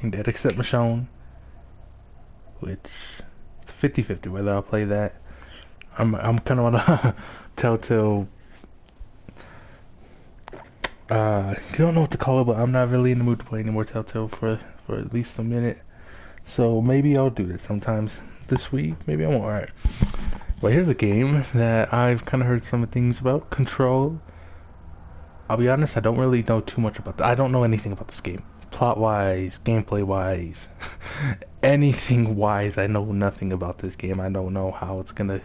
Walking Dead except Michonne, which it's 50-50 whether I'll play that. I'm kind of on a Telltale. I don't know what to call it, but I'm not really in the mood to play any more Telltale for at least a minute. So maybe I'll do this sometimes this week. Maybe I won't. Alright. But here's a game that I've kind of heard some things about. Control. I'll be honest, I don't really know too much about that. I don't know anything about this game. Plot-wise, gameplay-wise, anything-wise, I know nothing about this game. I don't know how it's gonna,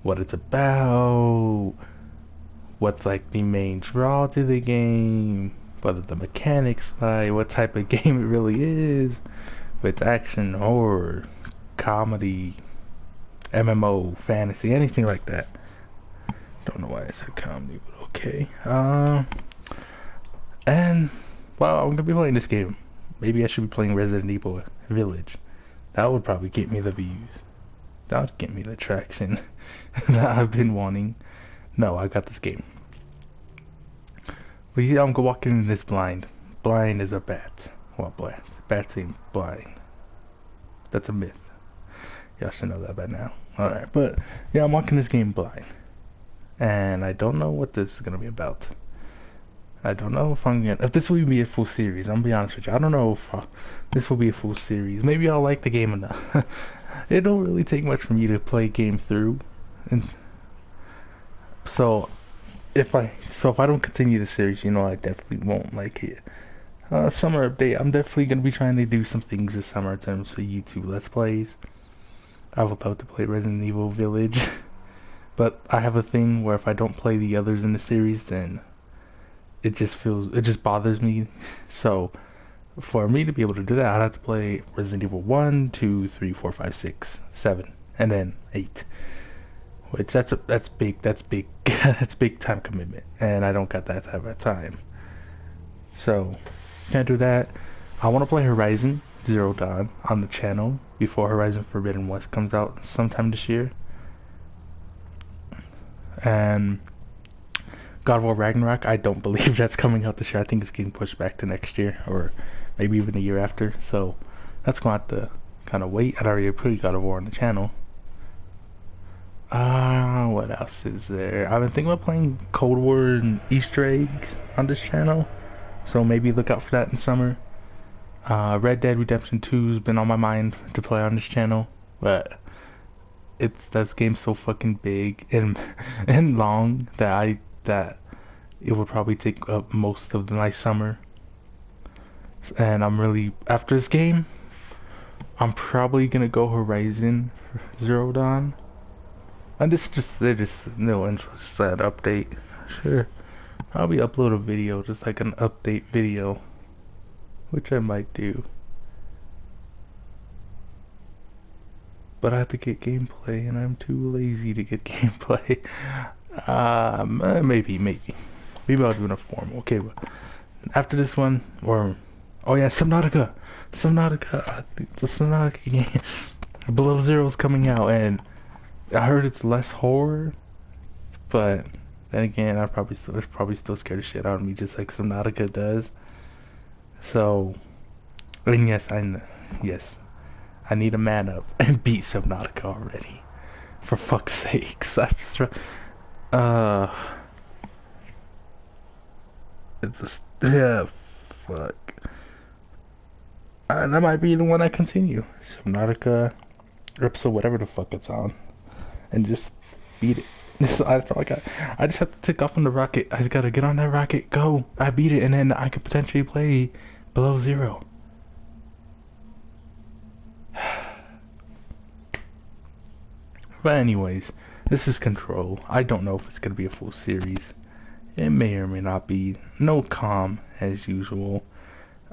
what it's about, what's like the main draw to the game, whether the mechanics like, what type of game it really is, if it's action, horror, comedy, MMO, fantasy, anything like that. Don't know why I said comedy, but okay. And well, I'm gonna be playing this game. Maybe I should be playing Resident Evil Village. That would probably get me the views. That would get me the traction that I've been wanting. No, I got this game. But yeah, I'm walking in this blind. Blind as a bat. Well, blind. Bats ain't blind. That's a myth. Y'all should know that by now. Alright, but yeah, I'm walking this game blind. And I don't know what this is gonna be about. I don't know if this will be a full series. I'm gonna be honest with you. I don't know if this will be a full series. Maybe I'll like the game enough. It don't really take much for me to play a game through, and so if I don't continue the series, I definitely won't like it. Summer update. I'm definitely gonna be trying to do some things this summer in terms of YouTube Let's Plays. I would love to play Resident Evil Village, but I have a thing where if I don't play the others in the series, then it just bothers me. So for me to be able to do that, I'd have to play Resident Evil 1, 2, 3, 4, 5, 6, 7, and then 8. Which that's big that's big time commitment. And I don't got that type of time. So can't do that. I wanna play Horizon Zero Dawn on the channel before Horizon Forbidden West comes out sometime this year. And God of War Ragnarok, I don't believe that's coming out this year. I think it's getting pushed back to next year, or maybe even the year after. So that's going to have to kind of wait. I'd already put God of War on the channel. What else is there? I've been thinking about playing Cold War and Easter eggs on this channel. So maybe look out for that in summer. Red Dead Redemption 2 has been on my mind to play on this channel. But that game's so fucking big and long that it would probably take up most of the nice summer. And after this game, I'm probably gonna go Horizon Zero Dawn. And they're just no interest that update. Sure, probably upload a video, just like an update video, which I might do. But I have to get gameplay, and I'm too lazy to get gameplay. Maybe I'll do a formal. Okay, well, after this one, oh yeah, Subnautica, the Subnautica game, Below Zero's coming out, and I heard it's less horror, but then again, it's probably still scared the shit out of me, just like Subnautica does. So, and yes, I need a man up and beat Subnautica already. For fuck's sakes, yeah, fuck. That might be the one I continue. Subnautica, episode whatever the fuck it's on, and just beat it. That's all I got. I just have to take off on the rocket. I just gotta get on that rocket, go. I beat it, and then I could potentially play Below Zero. But anyways, this is Control. I don't know if it's gonna be a full series. It may or may not be. No calm as usual.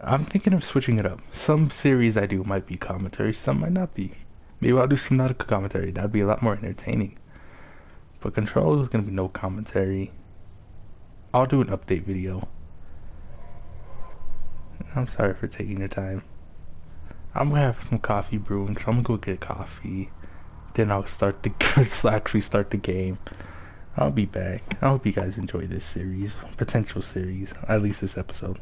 I'm thinking of switching it up. Some series I do might be commentary, some might not be. Maybe I'll do some Nautica commentary. That'd be a lot more entertaining. But Control is gonna be no commentary. I'll do an update video. I'm sorry for taking your time. I'm gonna have some coffee brewing, so I'm gonna go get coffee. Then I'll actually start the game. I'll be back. I hope you guys enjoy this series, potential series, at least this episode.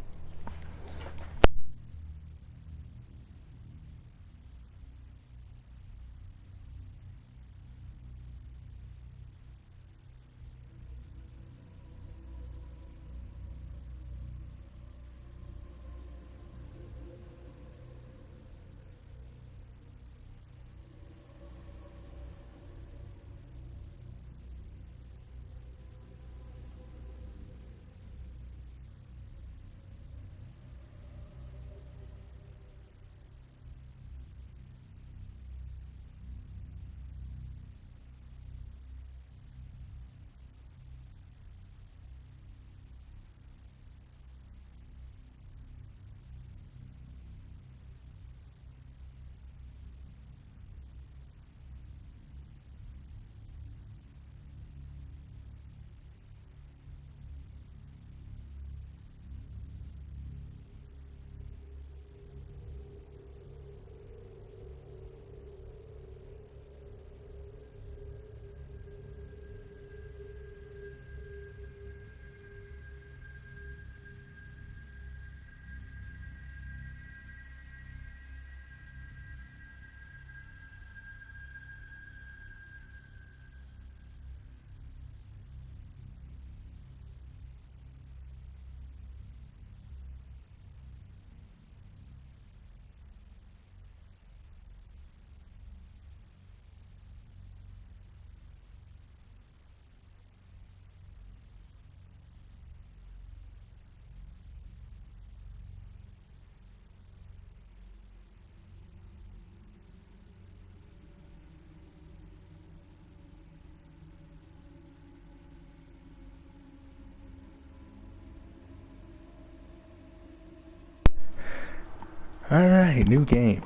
Alright, new game.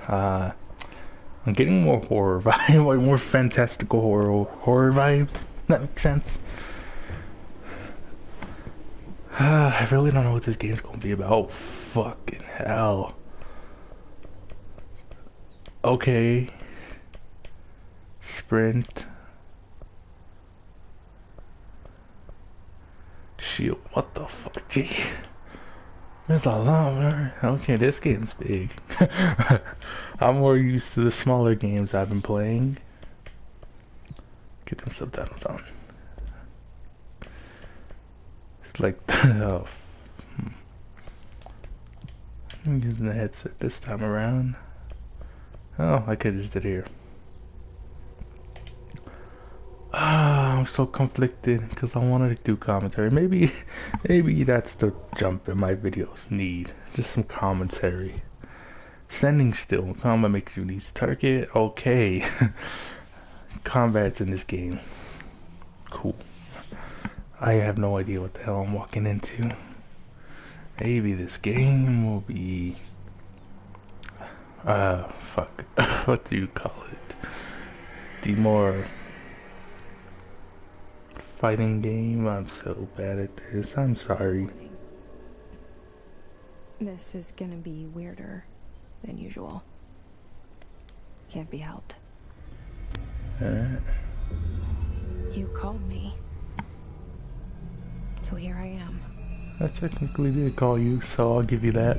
I'm getting more horror vibe, like more fantastical horror vibes. That makes sense. I really don't know what this game's gonna be about. Oh, fucking hell. Okay. Sprint. Shield. What the fuck? Gee. There's a lot more. Okay, this game's big. I'm more used to the smaller games I've been playing. Get them subtitles on. It's like, oh. I'm using the headset this time around. Oh, I could have just did here. I'm so conflicted because I wanted to do commentary. Maybe that's the jump in my videos need. Just some commentary. Standing still. Combat makes you need to target. Okay. Combat's in this game. Cool. I have no idea what the hell I'm walking into. Maybe this game will be... fuck. What do you call it? The more... fighting game. I'm so bad at this. I'm sorry. This is gonna be weirder than usual. Can't be helped. You called me. So here I am. I technically did call you, so I'll give you that.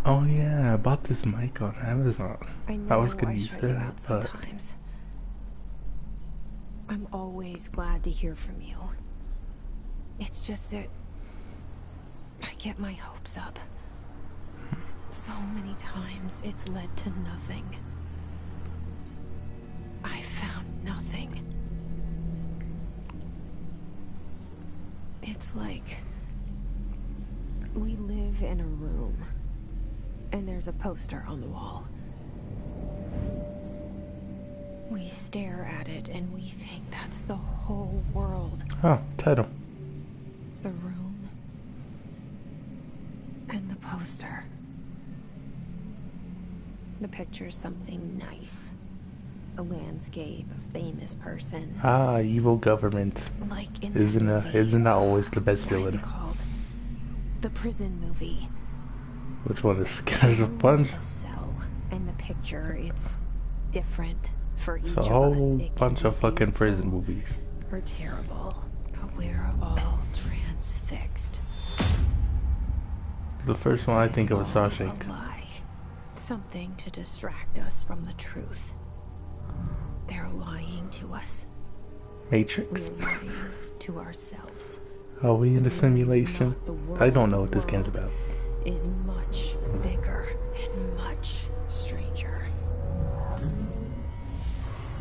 Oh yeah, I bought this mic on Amazon. I was gonna use that, but... sometimes. I'm always glad to hear from you. It's just that I get my hopes up. So many times it's led to nothing. I found nothing. It's like we live in a room and there's a poster on the wall. We stare at it and we think that's the whole world. Oh, title. The room and the poster. The picture's something nice. A landscape, a famous person. Ah, evil government. Like in Isn't that always the best what is villain? it called? The prison movie. Which one is? There's a bunch. A cell, and the picture, it's different for each It's a of us. whole It bunch can of be fucking prison beautiful movies. or terrible, but we're all transfixed. The first one I think of It's was all Shawshank. a lie. Something to distract us from the truth. They're lying to us. Matrix. We're lying to ourselves. Are we in a simulation? Not the world. I don't know what this The game's world about. is much bigger and much stranger.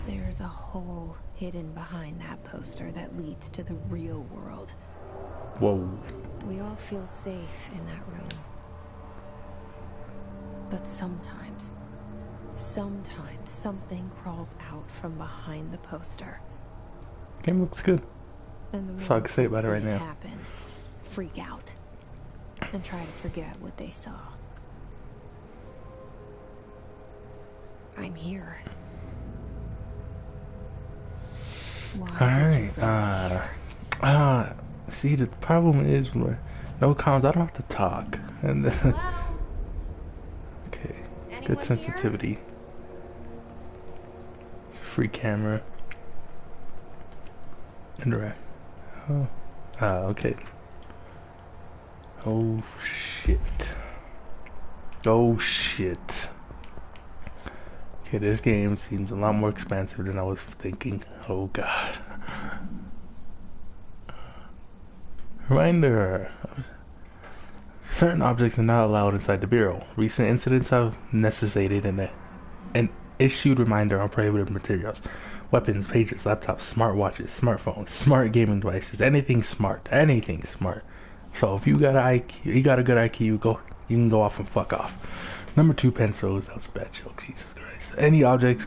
There's a hole hidden behind that poster that leads to the real world. Whoa. We all feel safe in that room. But sometimes something crawls out from behind the poster. Game looks good. And the That's all I ones can say that about it see right now. happen, freak out, and try to forget what they saw. I'm here. Why did you Alright. See, the problem is, when no comms, I don't have to talk. And Hello? okay, Anyone good sensitivity. Free camera. Interact. Oh. Okay. Oh shit. Oh shit. Okay, this game seems a lot more expansive than I was thinking. Oh god. Reminder. Certain objects are not allowed inside the Bureau. Recent incidents have necessitated an issued reminder on prohibited materials. Weapons, pages, laptops, smartwatches, smartphones, smart gaming devices, anything smart. Anything smart. So if you got an IQ, you got a good IQ, you can go off and fuck off. Number 2, pencils. That was a bad joke. Jesus Christ. Any objects,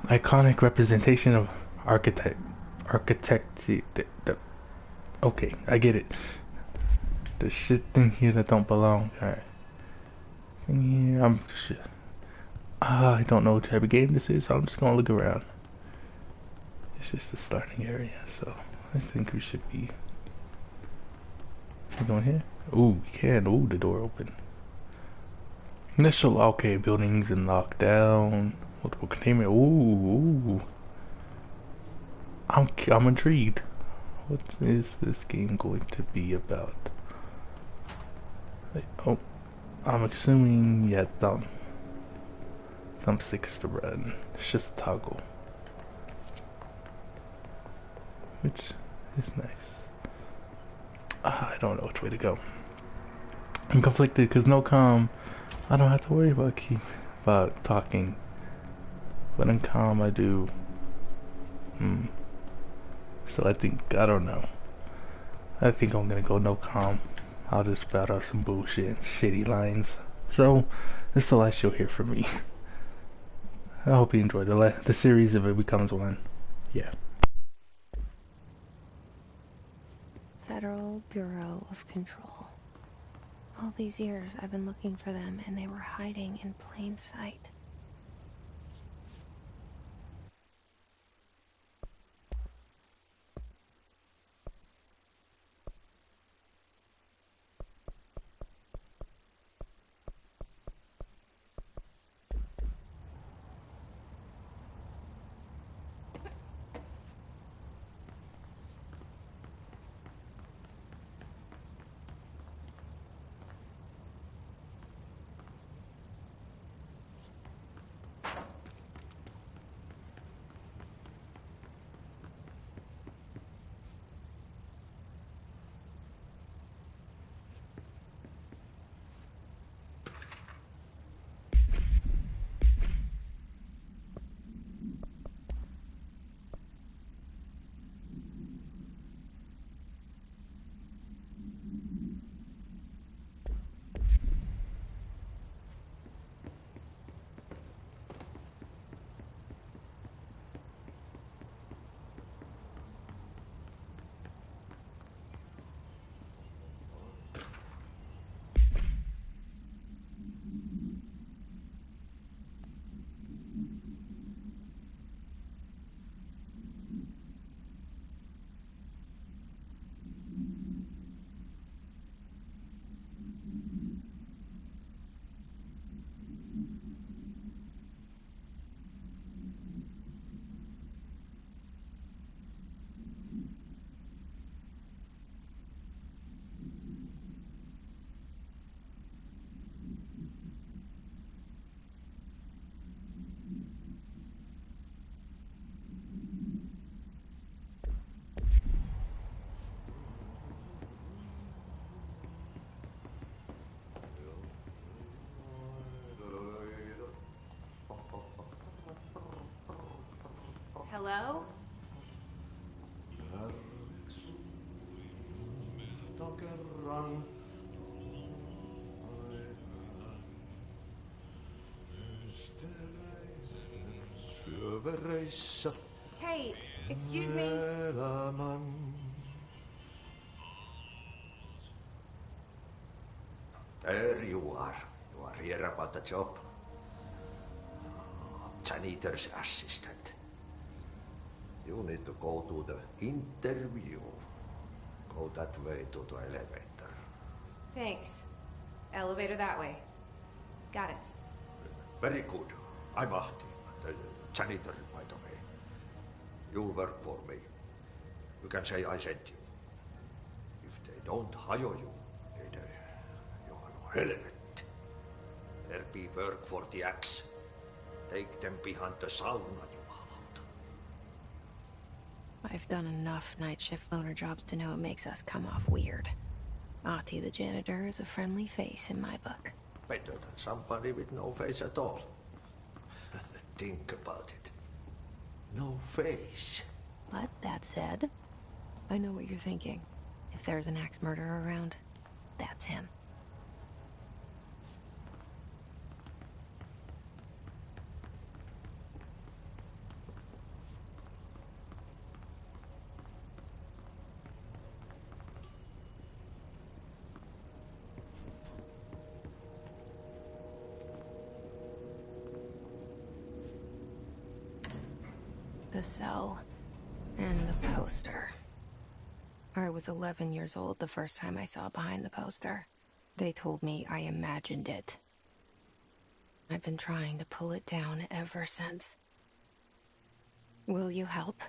iconic representation of architect. Okay, I get it. There's shit in here that don't belong. Alright. In here, shit. I don't know what type of game this is, so I'm just gonna look around. It's just a starting area, so I think we should be. We going here? Ooh, we can. Ooh, the door open. Initial okay, buildings and lockdown. Multiple containment. Ooh. I'm intrigued. What is this game going to be about? Oh, I'm assuming some sticks to run. It's just a toggle, which is nice. I don't know which way to go. I'm conflicted because no comm. I don't have to worry about talking. But in comm I do. So I don't know. I think I'm gonna go no comm. I'll just spout out some bullshit, shitty lines. So, this is the last you'll hear from me. I hope you enjoyed the series if it becomes one. Yeah. Federal Bureau of Control. All these years I've been looking for them, and they were hiding in plain sight. Hello? Hey, excuse me. There you are. You are here about the job. Janitor's assistant. You need to go to the interview. Go that way to the elevator. Thanks. Elevator that way. Got it. Very good. I'm Ahti, the janitor, by the way. You'll work for me. You can say I sent you. If they don't hire you, then you are no helvet. There be work for the axe. Take them behind the sauna, jumalauta. I've done enough night shift loner jobs to know it makes us come off weird. Ahti the janitor is a friendly face in my book. Better than somebody with no face at all. Think about it. No face. But that said, I know what you're thinking. If there's an axe murderer around, that's him. the cell. And the poster. I was 11 years old the first time I saw behind the poster. They told me I imagined it. I've been trying to pull it down ever since. Will you help?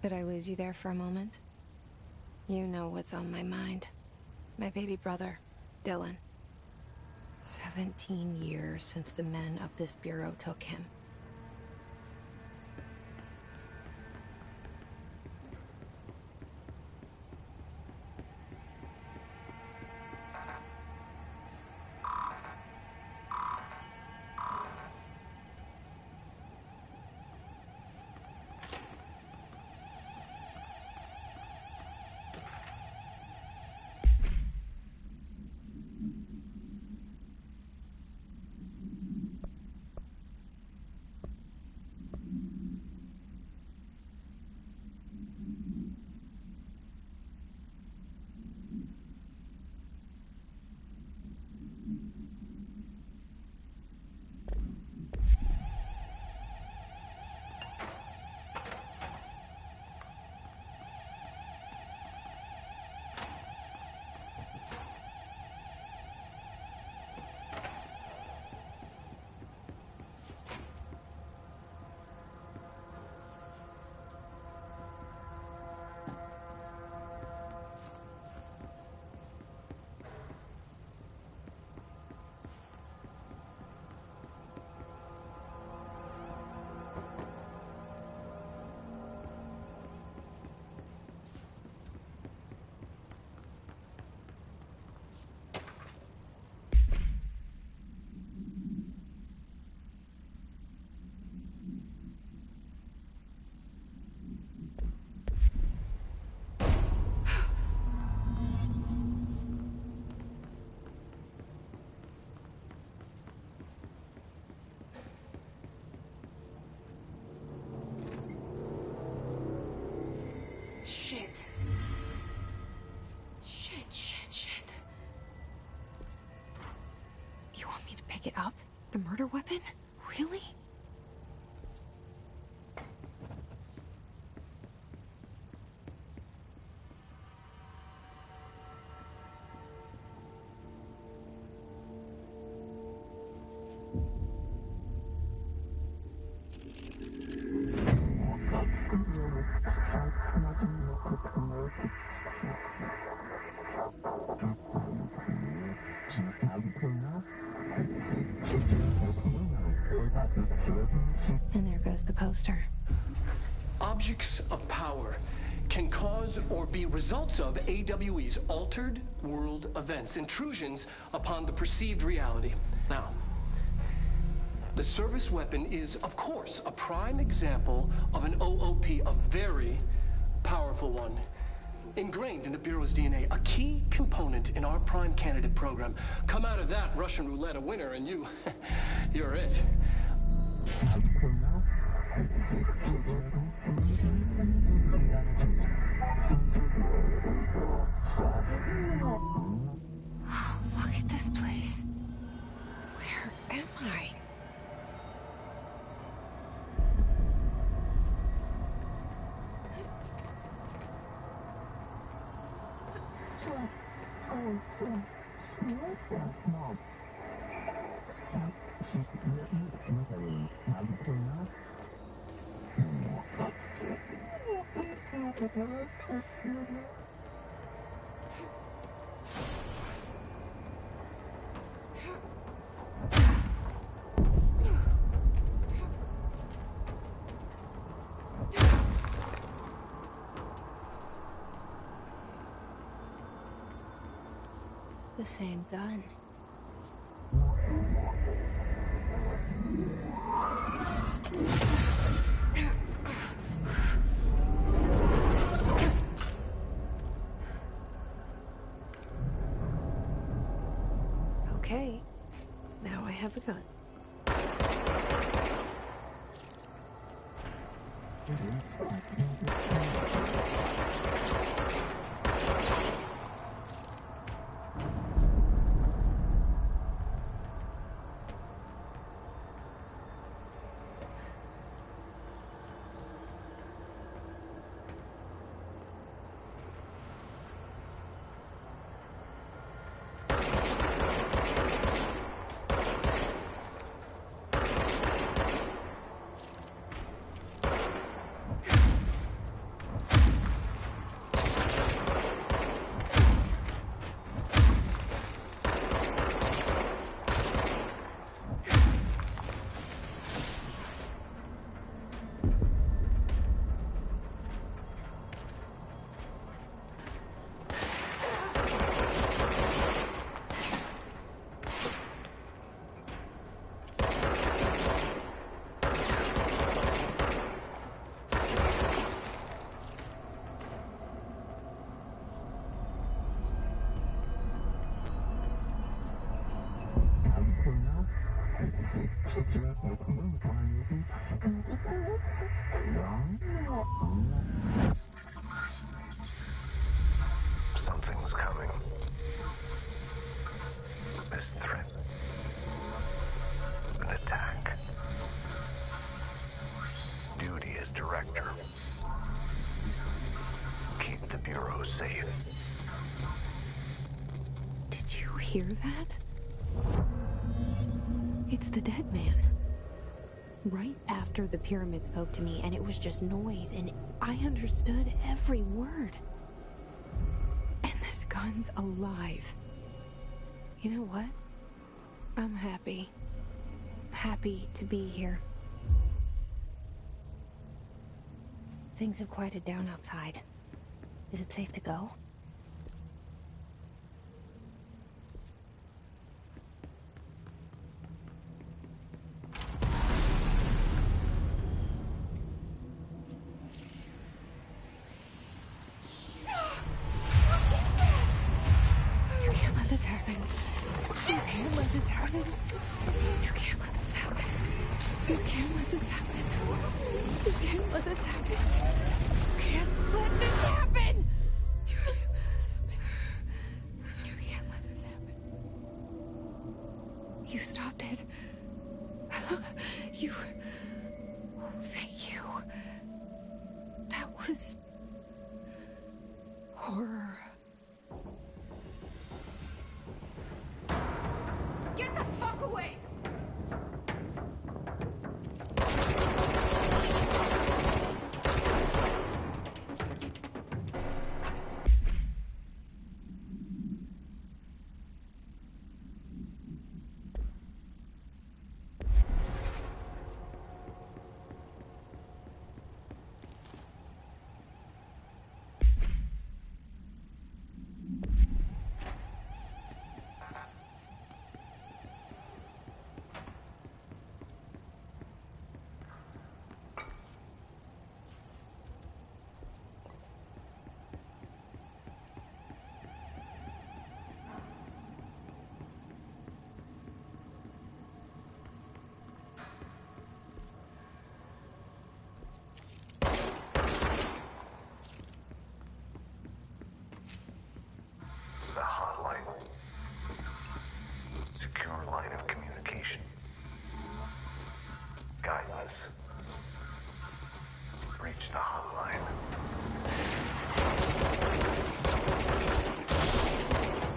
Did I lose you there for a moment? You know what's on my mind. My baby brother, Dylan. 17 years since the men of this bureau took him. Shit. Shit. You want me to pick it up? The murder weapon? Really? And there goes the poster. Objects of power can cause or be results of AWE's altered world events, intrusions upon the perceived reality. Now, the service weapon is, of course, a prime example of an OOP, a very powerful one. Ingrained in the Bureau's DNA, a key component in our prime candidate program. Come out of that Russian roulette a winner and you're it. Look at this place. Where am I? The same gun. Okay, now I have a gun. Something's coming. This threat. An attack. Duty as director. Keep the Bureau safe. Did you hear that? It's the dead man. Right after the pyramid spoke to me, and it was just noise, and I understood every word. And this gun's alive. You know what? I'm happy. Happy to be here. Things have quieted down outside. Is it safe to go? You stopped it. You... Oh, thank you. That was... horror. Get the fuck away! Secure line of communication. Guidance. Reach the hotline.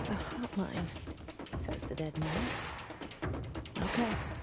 The hotline, says the dead man. Okay.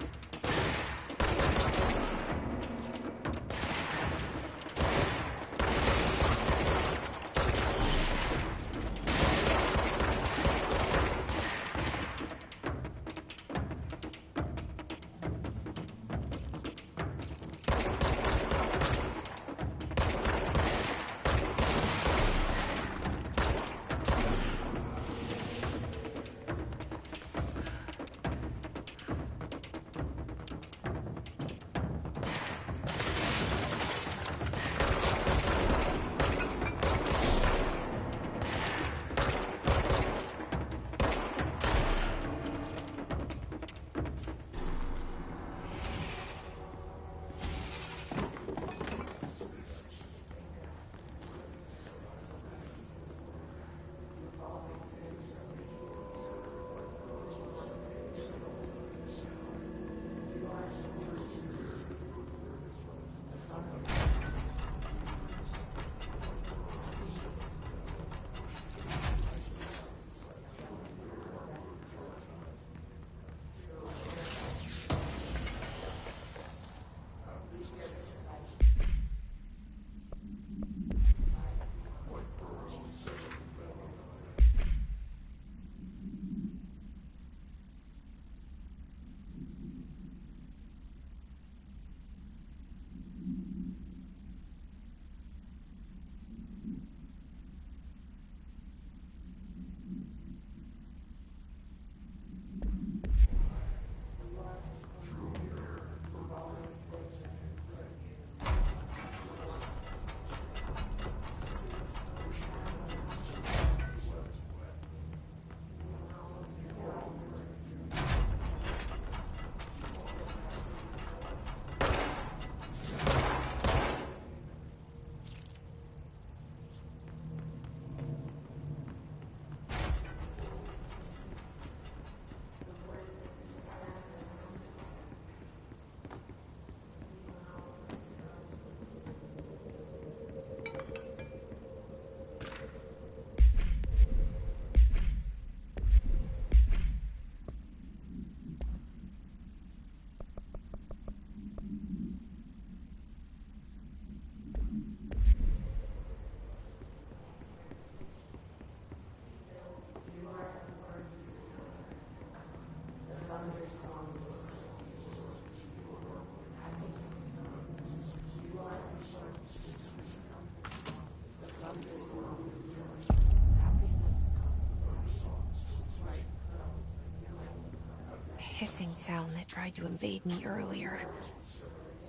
Hissing sound that tried to invade me earlier.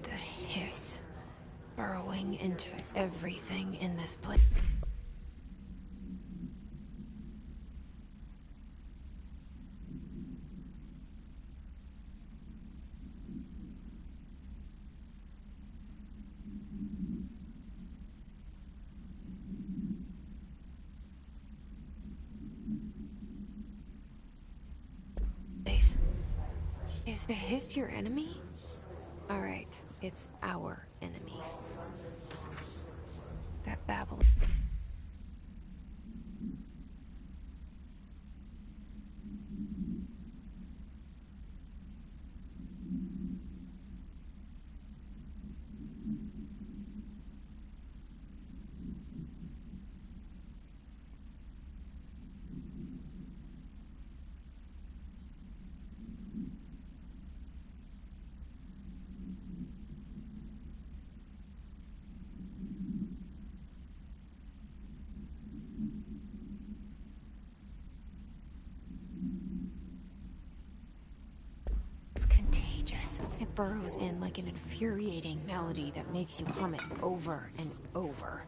The hiss, burrowing into everything in this place. Is the hiss your enemy? Alright, it's our enemy. That babble. It's contagious. It burrows in like an infuriating melody that makes you hum it over and over.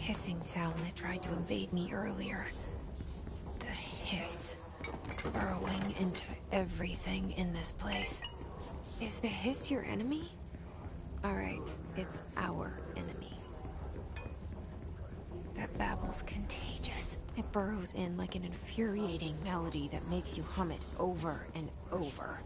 hissing sound that tried to invade me earlier. The hiss. Burrowing into everything in this place. Is the hiss your enemy? Alright, it's our enemy. That babble's contagious. It burrows in like an infuriating melody that makes you hum it over and over.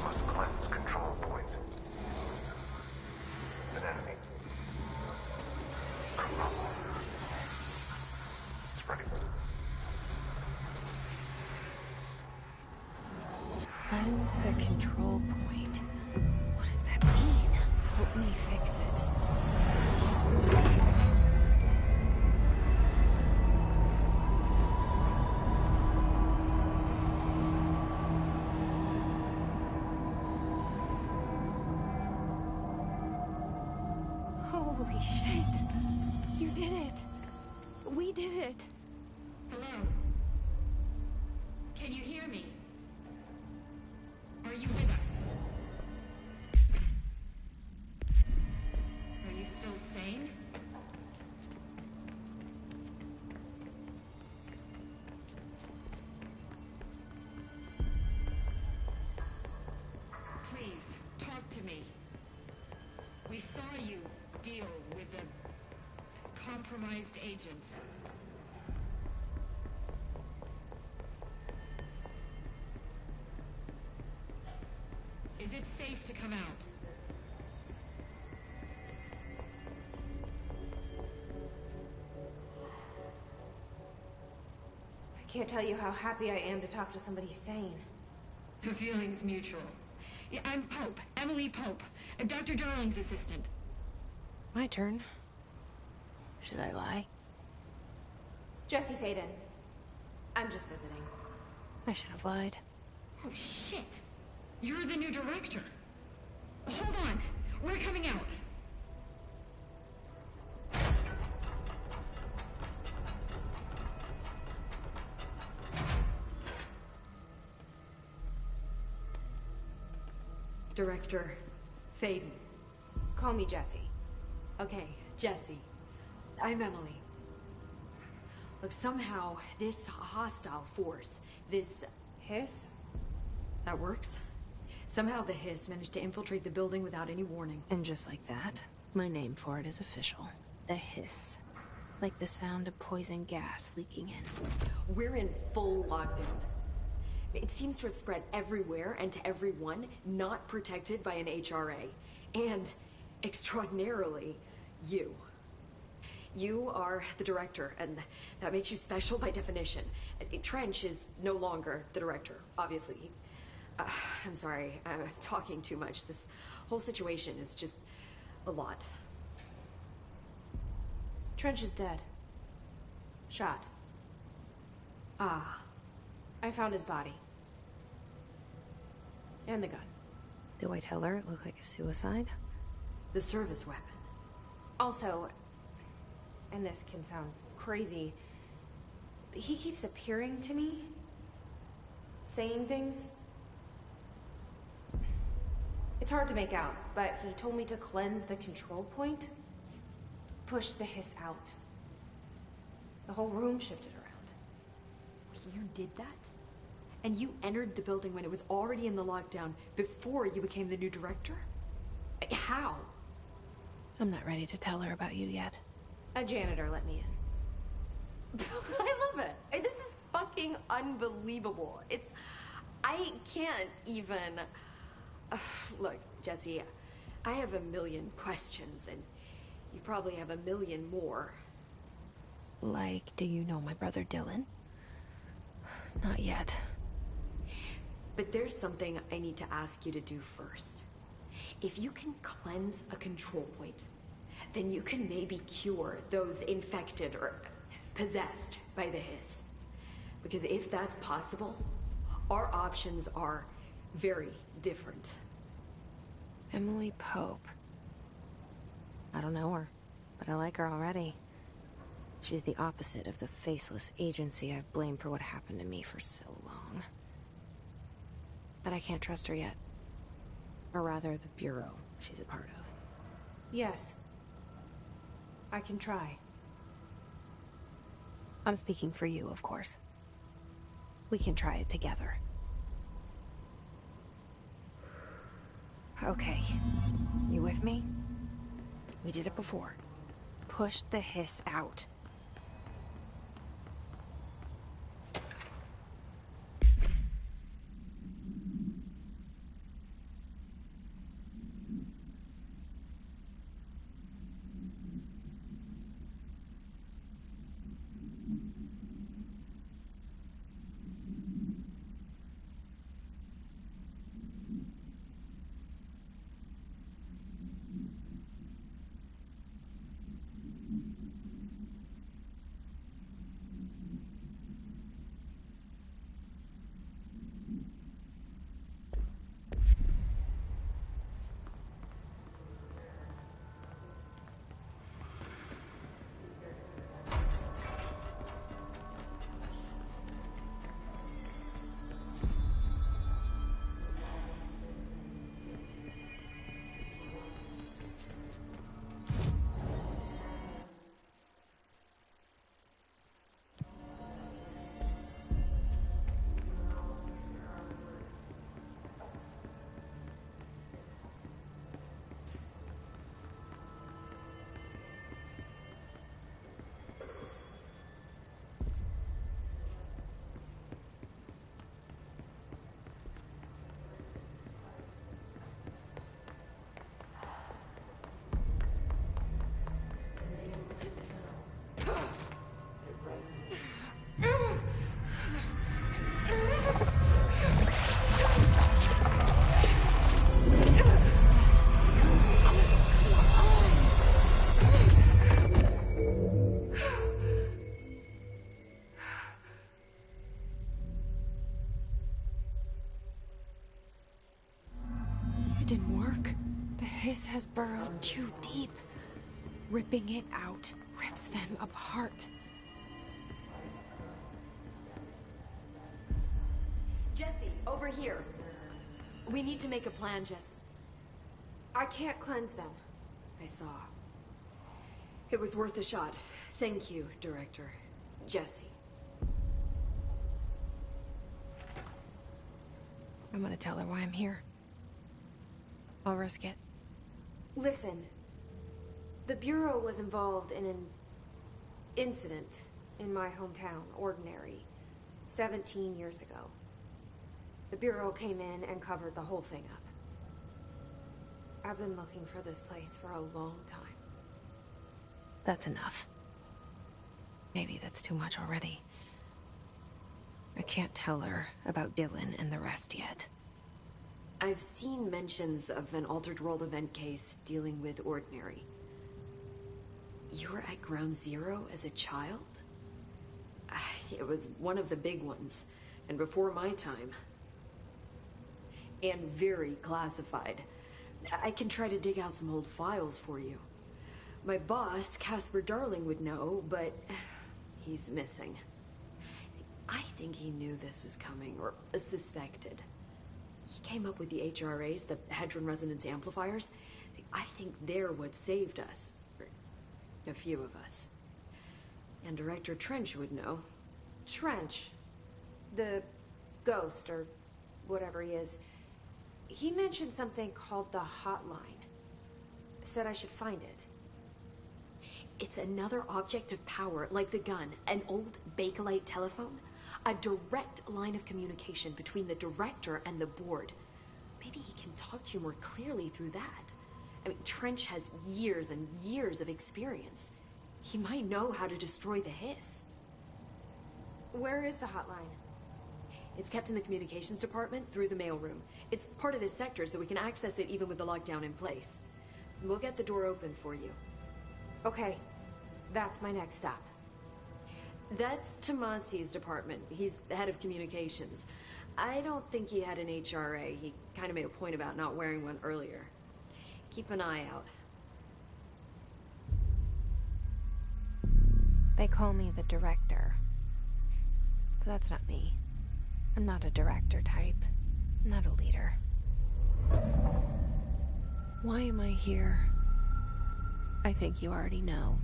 Must cleanse control points. An enemy. Come on. Spreading. Cleanse the control point. What does that mean? Help me fix it. Holy shit. You did it. We did it. Hello? Can you hear me? Are you with us? Are you still sane? Please, talk to me. We saw you deal with the compromised agents. Is it safe to come out? I can't tell you how happy I am to talk to somebody sane. The feeling's mutual. Yeah, I'm Pope, Emily Pope, Dr. Darling's assistant. My turn. Should I lie? Jesse Faden. I'm just visiting. I should have lied. Oh, shit. You're the new director. Hold on. We're coming out. Director Faden. Call me Jesse. Okay, Jesse. I'm Emily. Look, somehow this hostile force, this Hiss? that works. Somehow the hiss managed to infiltrate the building without any warning. And just like that, my name for it is official. The hiss. Like the sound of poison gas leaking in. We're in full lockdown. It seems to have spread everywhere and to everyone not protected by an HRA. And, extraordinarily, you. You are the director, and that makes you special by definition. Trench is no longer the director, obviously. I'm sorry, I'm talking too much. This whole situation is just a lot. Trench is dead. Shot. Ah. I found his body. And the gun. Do I tell her it looked like a suicide? The service weapon. Also, and this can sound crazy, but he keeps appearing to me. Saying things. It's hard to make out, but he told me to cleanse the control point. Push the hiss out. The whole room shifted around. You did that? And you entered the building when it was already in the lockdown before you became the new director? How? I'm not ready to tell her about you yet. A janitor let me in. I love it. This is fucking unbelievable. I can't even... Look, Jesse, I have a million questions, and you probably have a million more. Like, do you know my brother Dylan? Not yet. But there's something I need to ask you to do first. If you can cleanse a control point, then you can maybe cure those infected or possessed by the hiss. Because if that's possible, our options are very different. Emily Pope. I don't know her, but I like her already. She's the opposite of the faceless agency I've blamed for what happened to me for so long. But I can't trust her yet. Or rather, the Bureau she's a part of. Yes. I can try. I'm speaking for you, of course. We can try it together. Okay. You with me? We did it before. Push the hiss out. Didn't work. The hiss has burrowed too deep. Ripping it out rips them apart. Jesse, over here. We need to make a plan, Jesse. I can't cleanse them. I saw. It was worth a shot. Thank you, Director. Jesse. I'm gonna tell her why I'm here. I'll risk it. Listen. The Bureau was involved in an incident in my hometown, Ordinary, 17 years ago. The Bureau came in and covered the whole thing up. I've been looking for this place for a long time. That's enough. Maybe that's too much already. I can't tell her about Dylan and the rest yet. I've seen mentions of an Altered World event case dealing with Ordinary. You were at Ground Zero as a child? It was one of the big ones, and before my time. And very classified. I can try to dig out some old files for you. My boss, Casper Darling, would know, but he's missing. I think he knew this was coming, or suspected. He came up with the HRAs, the Hadron Resonance Amplifiers. I think they're what saved us. Or a few of us. And Director Trench would know. Trench. The ghost, or whatever he is. He mentioned something called the Hotline. Said I should find it. It's another object of power, like the gun, an old Bakelite telephone. A direct line of communication between the director and the board. Maybe he can talk to you more clearly through that. I mean, Trench has years and years of experience. He might know how to destroy the Hiss. Where is the hotline? It's kept in the communications department through the mailroom. It's part of this sector, so we can access it even with the lockdown in place. We'll get the door open for you. Okay, that's my next stop. That's Tomasi's department. He's the head of communications. I don't think he had an HRA. He kind of made a point about not wearing one earlier. Keep an eye out. They call me the director. But that's not me. I'm not a director type. I'm not a leader. Why am I here? I think you already know.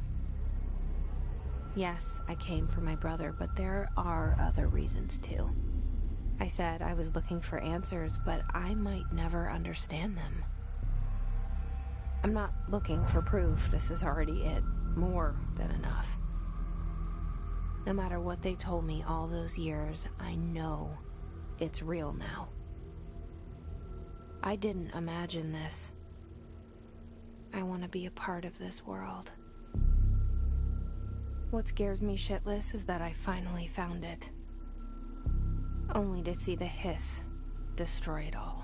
Yes, I came for my brother, but there are other reasons too. I said I was looking for answers, but I might never understand them. I'm not looking for proof. This is already it. More than enough. No matter what they told me all those years, I know it's real now. I didn't imagine this. I want to be a part of this world. What scares me shitless is that I finally found it. Only to see the Hiss destroy it all.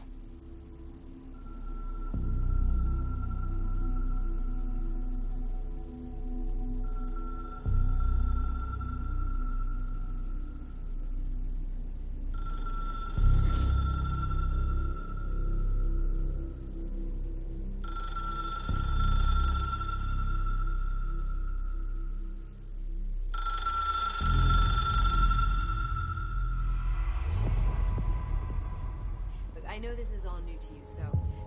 I know this is all new to you, so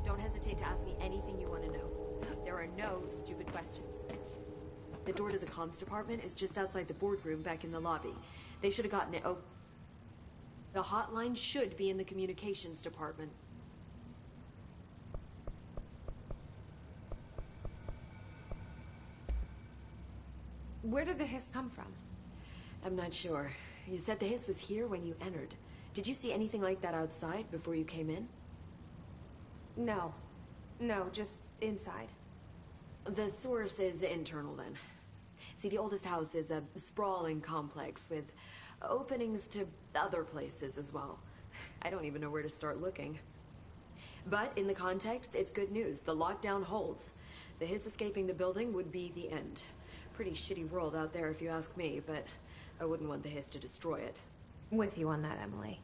don't hesitate to ask me anything you want to know. There are no stupid questions. The door to the comms department is just outside the boardroom back in the lobby. They should have gotten it. Oh, the hotline should be in the communications department. Where did the Hiss come from? I'm not sure. You said the Hiss was here when you entered. Did you see anything like that outside before you came in? No. No, just inside. The source is internal then. See, the oldest house is a sprawling complex with openings to other places as well. I don't even know where to start looking. But in the context, it's good news. The lockdown holds. The Hiss escaping the building would be the end. Pretty shitty world out there if you ask me, but I wouldn't want the Hiss to destroy it. With you on that, Emily.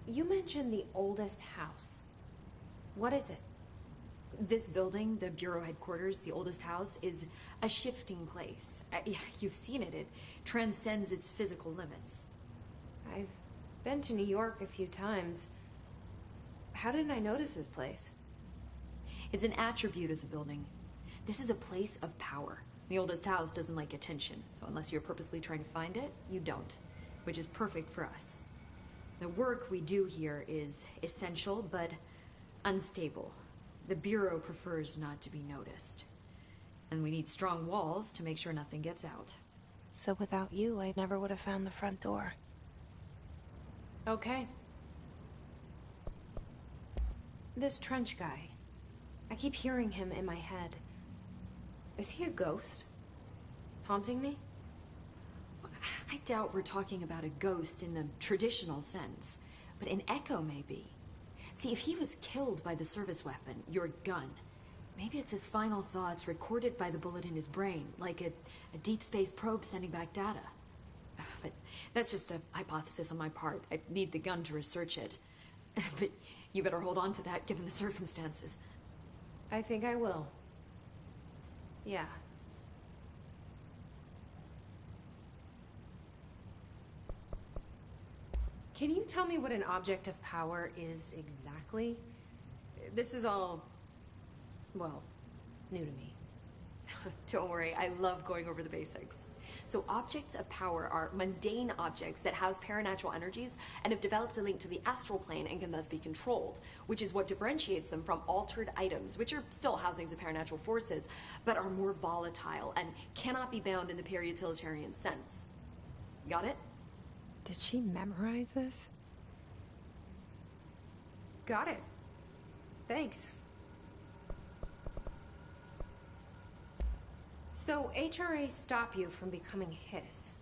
You mentioned the oldest house. What is it? This building, the Bureau headquarters, the oldest house, is a shifting place. You've seen it. It transcends its physical limits. I've been to New York a few times. How didn't I notice this place? It's an attribute of the building. This is a place of power. The oldest house doesn't like attention, so unless you're purposely trying to find it, you don't, which is perfect for us. The work we do here is essential, but unstable. The Bureau prefers not to be noticed. And we need strong walls to make sure nothing gets out. So without you, I never would have found the front door. Okay. This Trench guy. I keep hearing him in my head. Is he a ghost? Haunting me? I doubt we're talking about a ghost in the traditional sense, but an echo maybe. See, if he was killed by the service weapon, your gun, maybe it's his final thoughts recorded by the bullet in his brain, like a deep space probe sending back data. But that's just a hypothesis on my part. I need the gun to research it. But you better hold on to that given the circumstances. I think I will. Yeah. Can you tell me what an object of power is exactly? This is all, well, new to me. Don't worry, I love going over the basics. So objects of power are mundane objects that house paranatural energies and have developed a link to the astral plane and can thus be controlled, which is what differentiates them from altered items, which are still housings of paranatural forces, but are more volatile and cannot be bound in the pure utilitarian sense. Got it? Did she memorize this? Got it. Thanks. So, HRA stop you from becoming Hiss?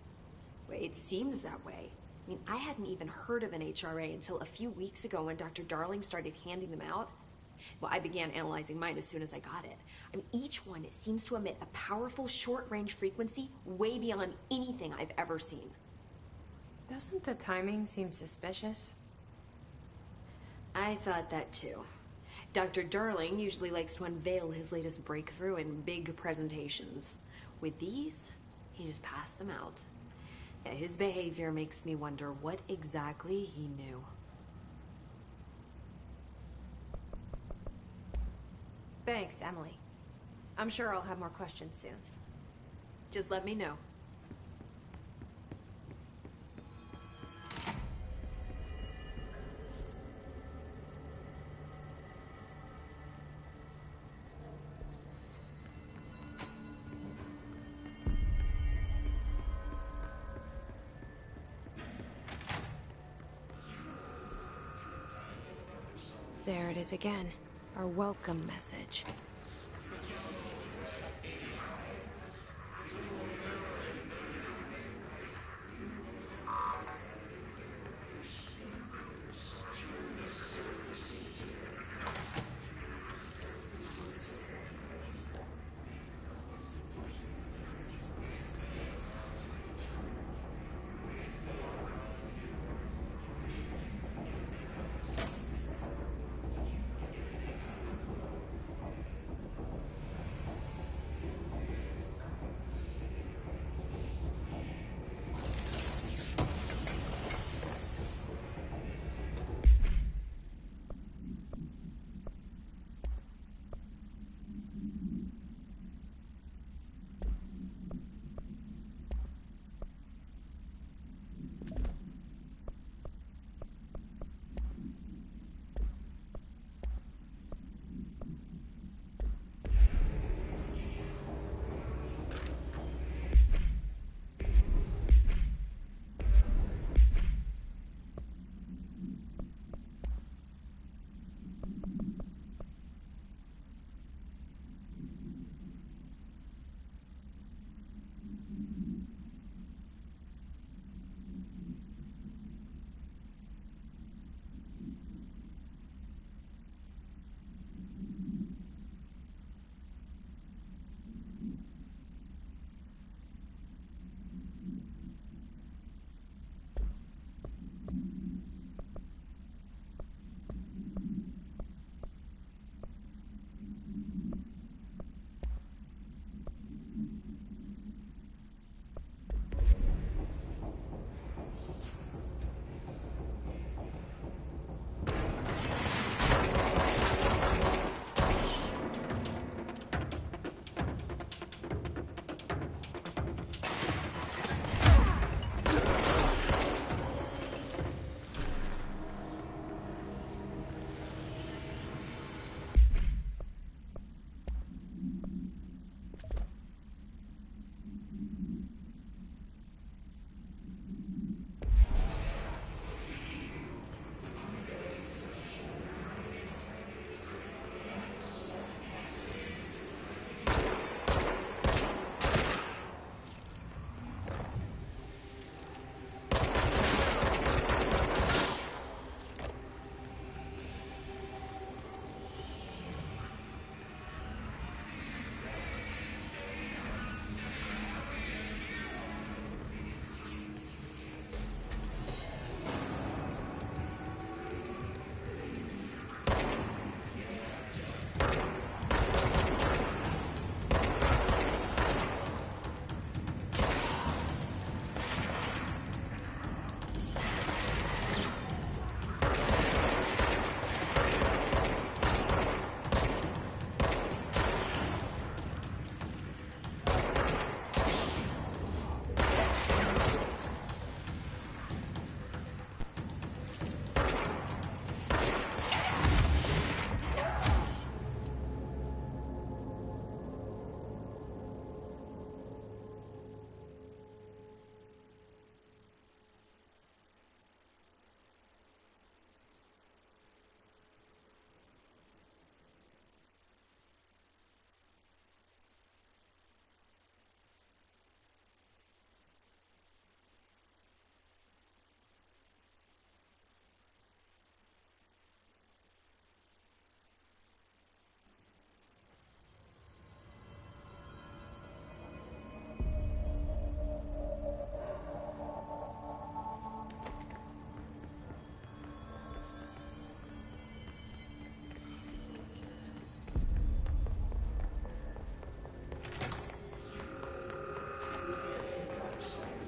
Well, it seems that way. I mean, I hadn't even heard of an HRA until a few weeks ago when Dr. Darling started handing them out. Well, I began analyzing mine as soon as I got it. I mean, each one seems to emit a powerful short-range frequency way beyond anything I've ever seen. Doesn't the timing seem suspicious? I thought that too. Dr. Darling usually likes to unveil his latest breakthrough in big presentations. With these, he just passed them out. Yeah, his behavior makes me wonder what exactly he knew. Thanks, Emily. I'm sure I'll have more questions soon. Just let me know. There it is again. Our welcome message.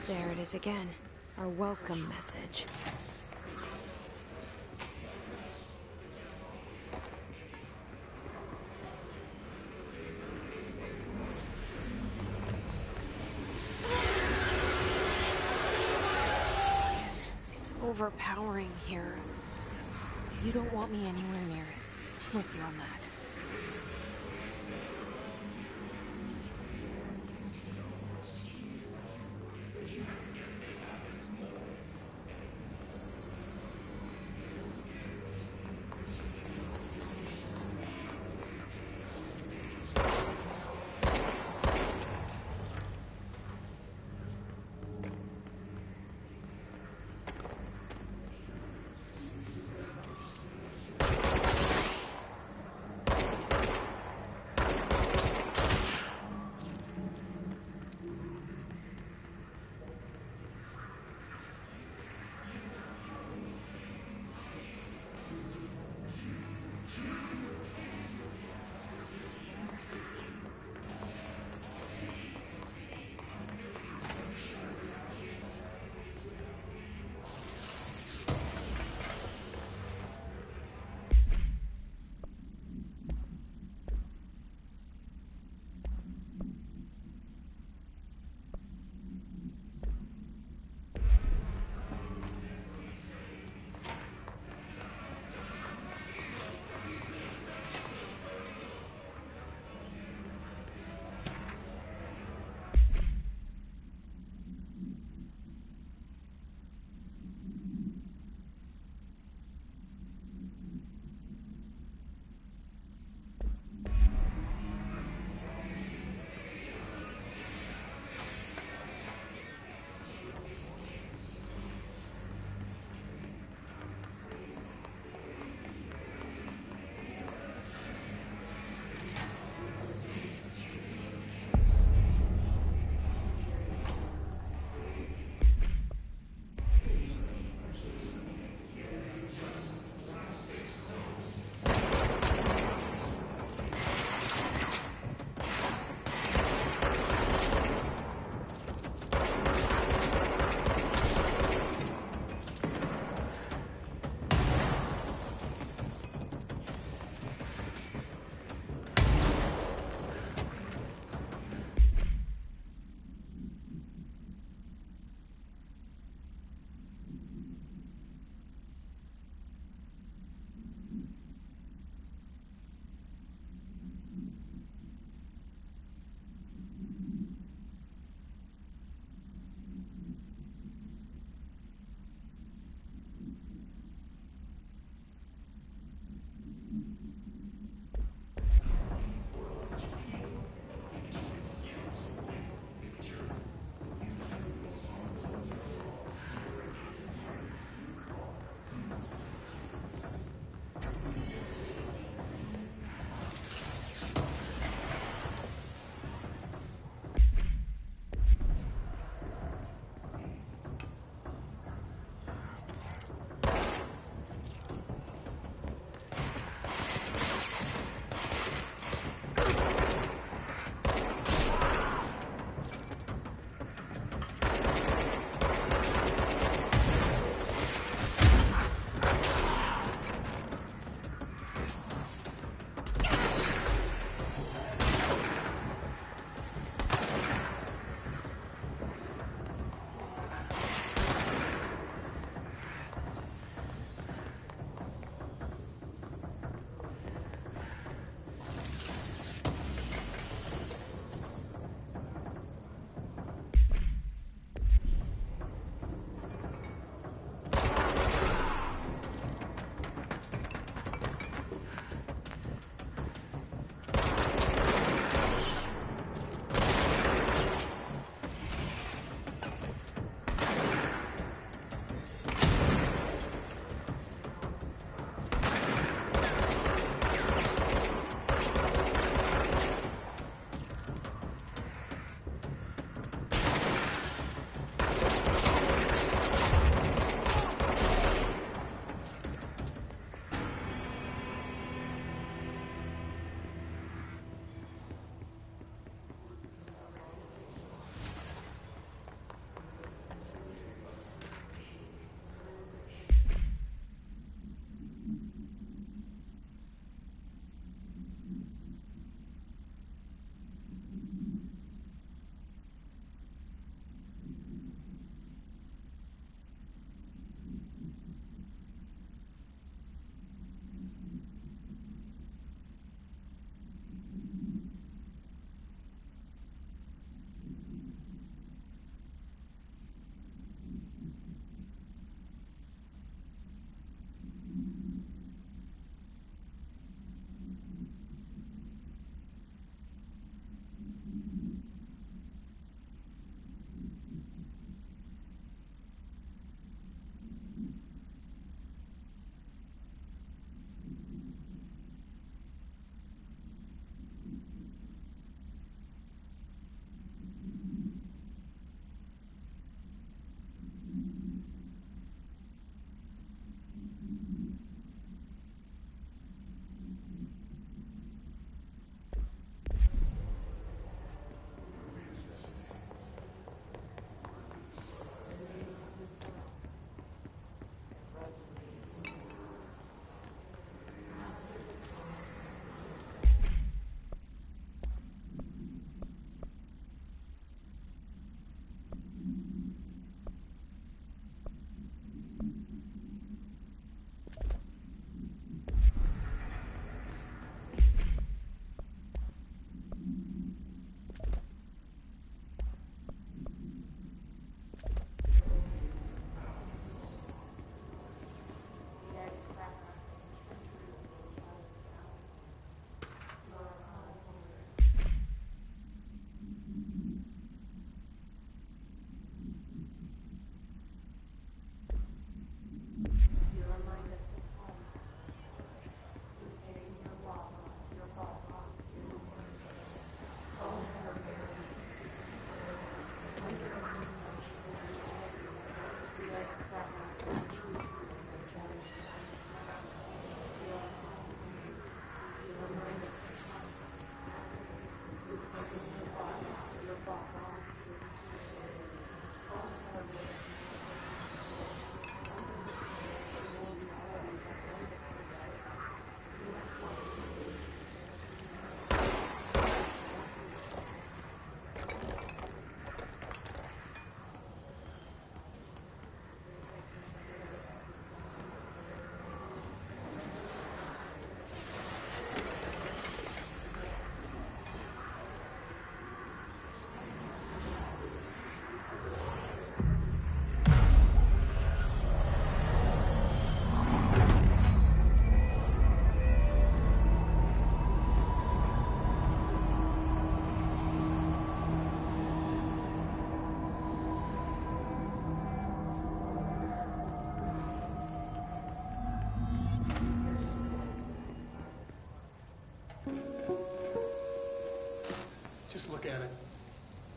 There it is again. Our welcome message. Yes, it's overpowering here. You don't want me anywhere near it. I'm with you on that.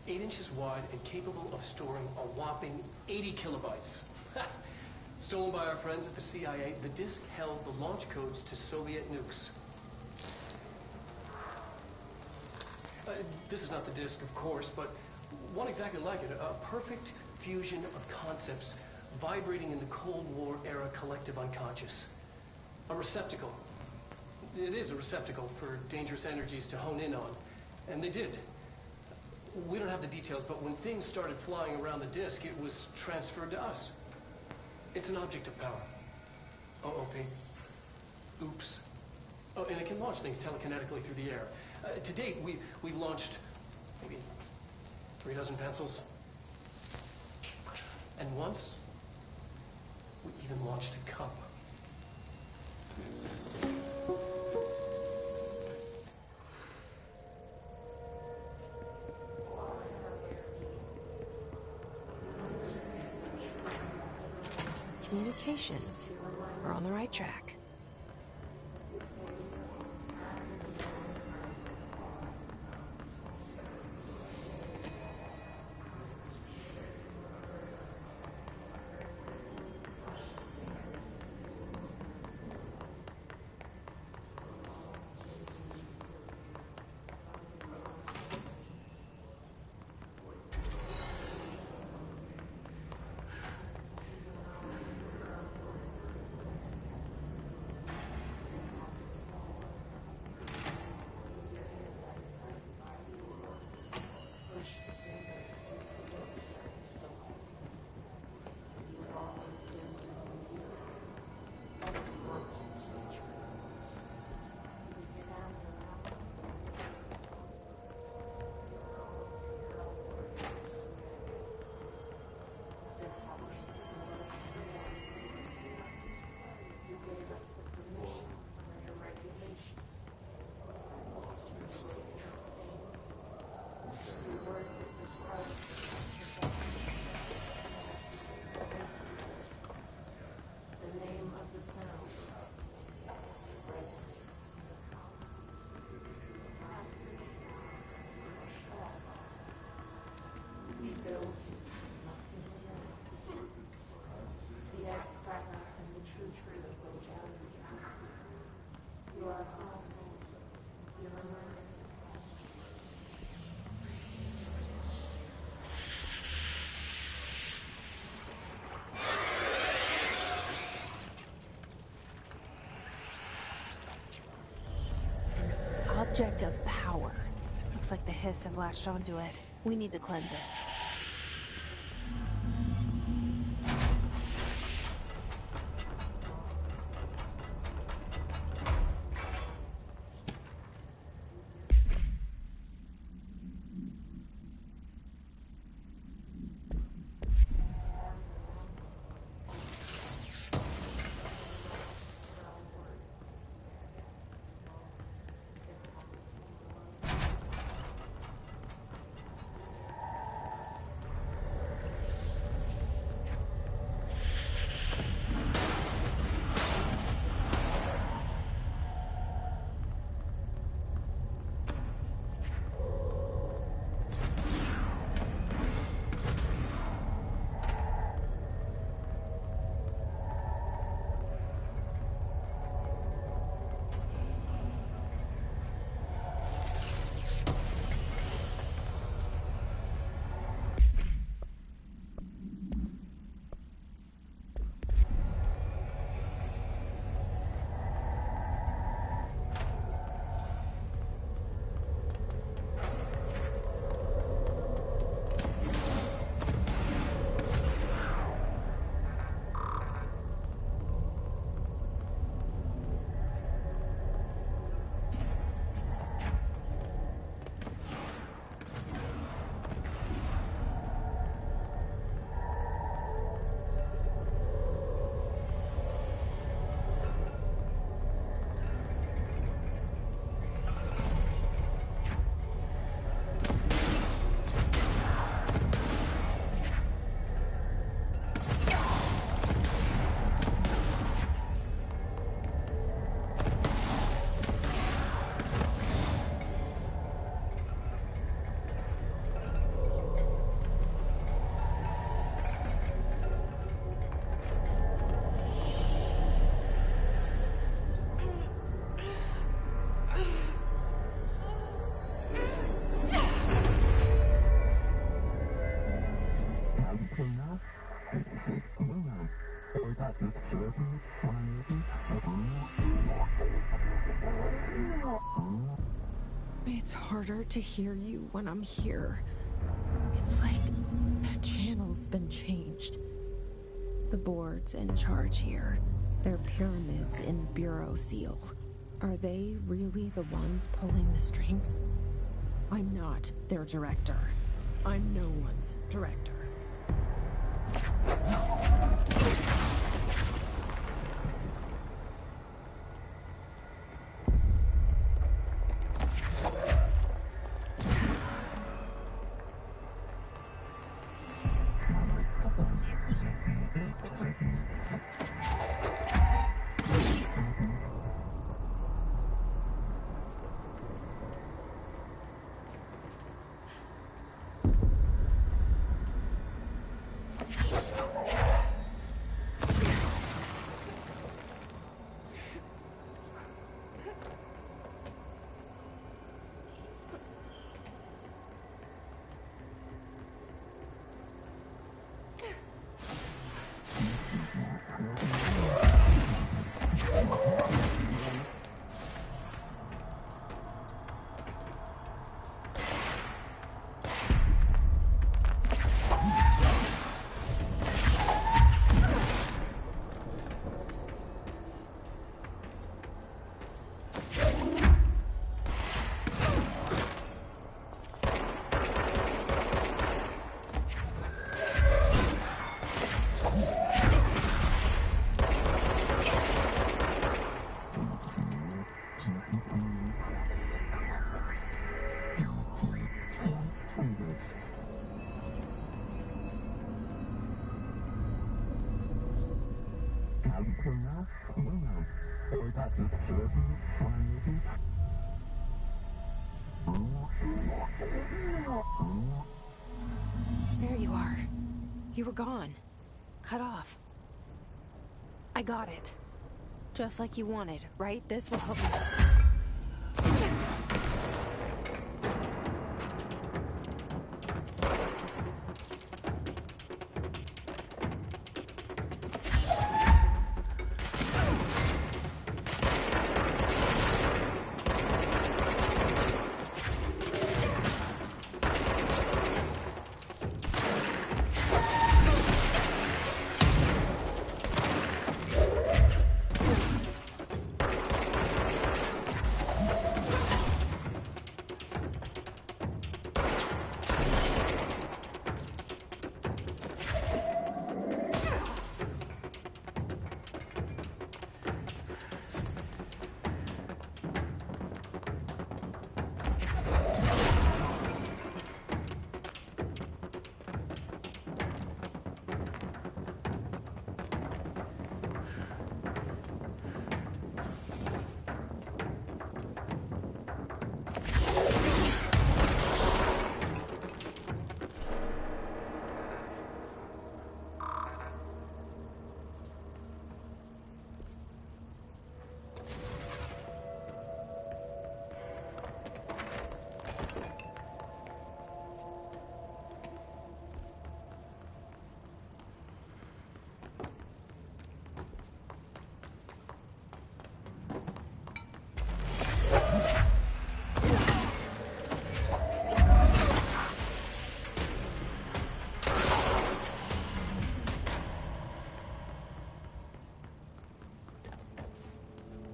8 inches wide and capable of storing a whopping 80 kilobytes. Stolen by our friends at the CIA, the disk held the launch codes to Soviet nukes. This is not the disk, of course, but one exactly like it. A perfect fusion of concepts vibrating in the Cold War era collective unconscious. A receptacle. It is a receptacle for dangerous energies to hone in on. And they did. We don't have the details, but when things started flying around the disk, it was transferred to us. It's an object of power. OOP. Oops. Oh, and it can launch things telekinetically through the air. To date, we've launched maybe 3 dozen pencils. And once, we even launched a cup. Communications. We're on the right track. Object of power. Looks like the Hiss have latched onto it. We need to cleanse it. It's harder to hear you when I'm here. It's like the channel's been changed. The board's in charge here. They're pyramids in Bureau Seal. Are they really the ones pulling the strings? I'm not their director. I'm no one's director. There you are. You were gone. Cut off. I got it. Just like you wanted, right? This will help you.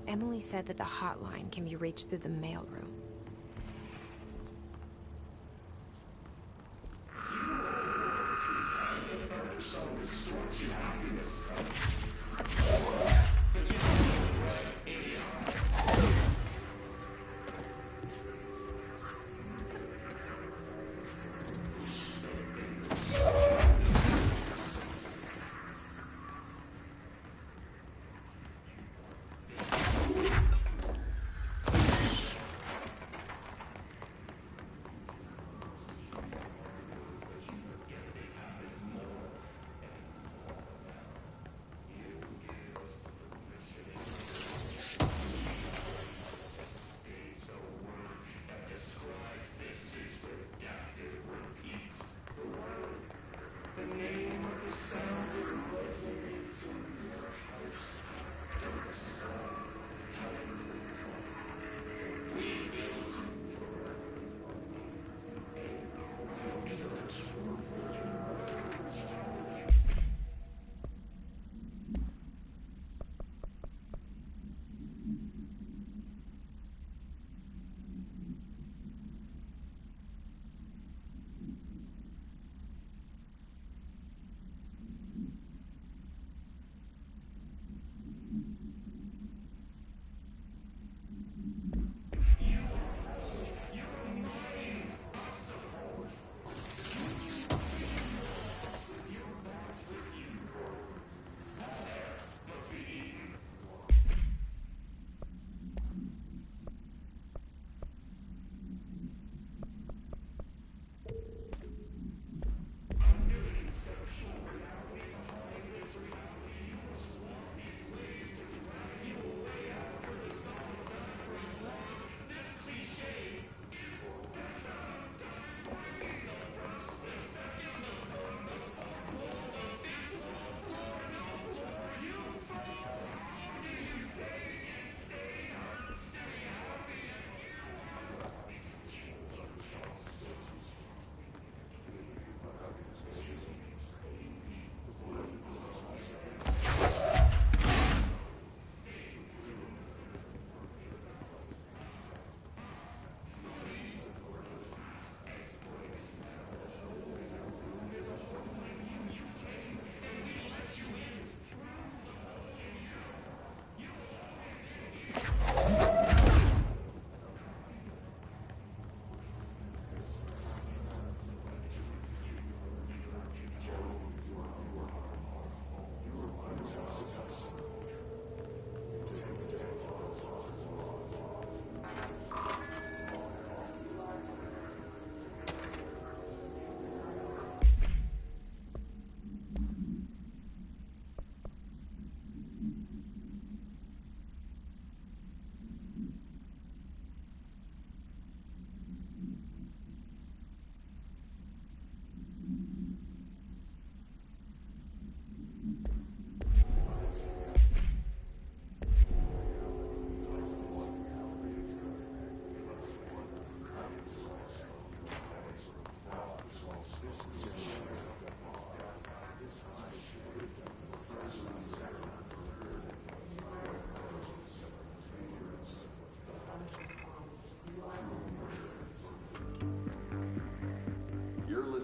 Emily said that the hotline can be reached through the mailroom.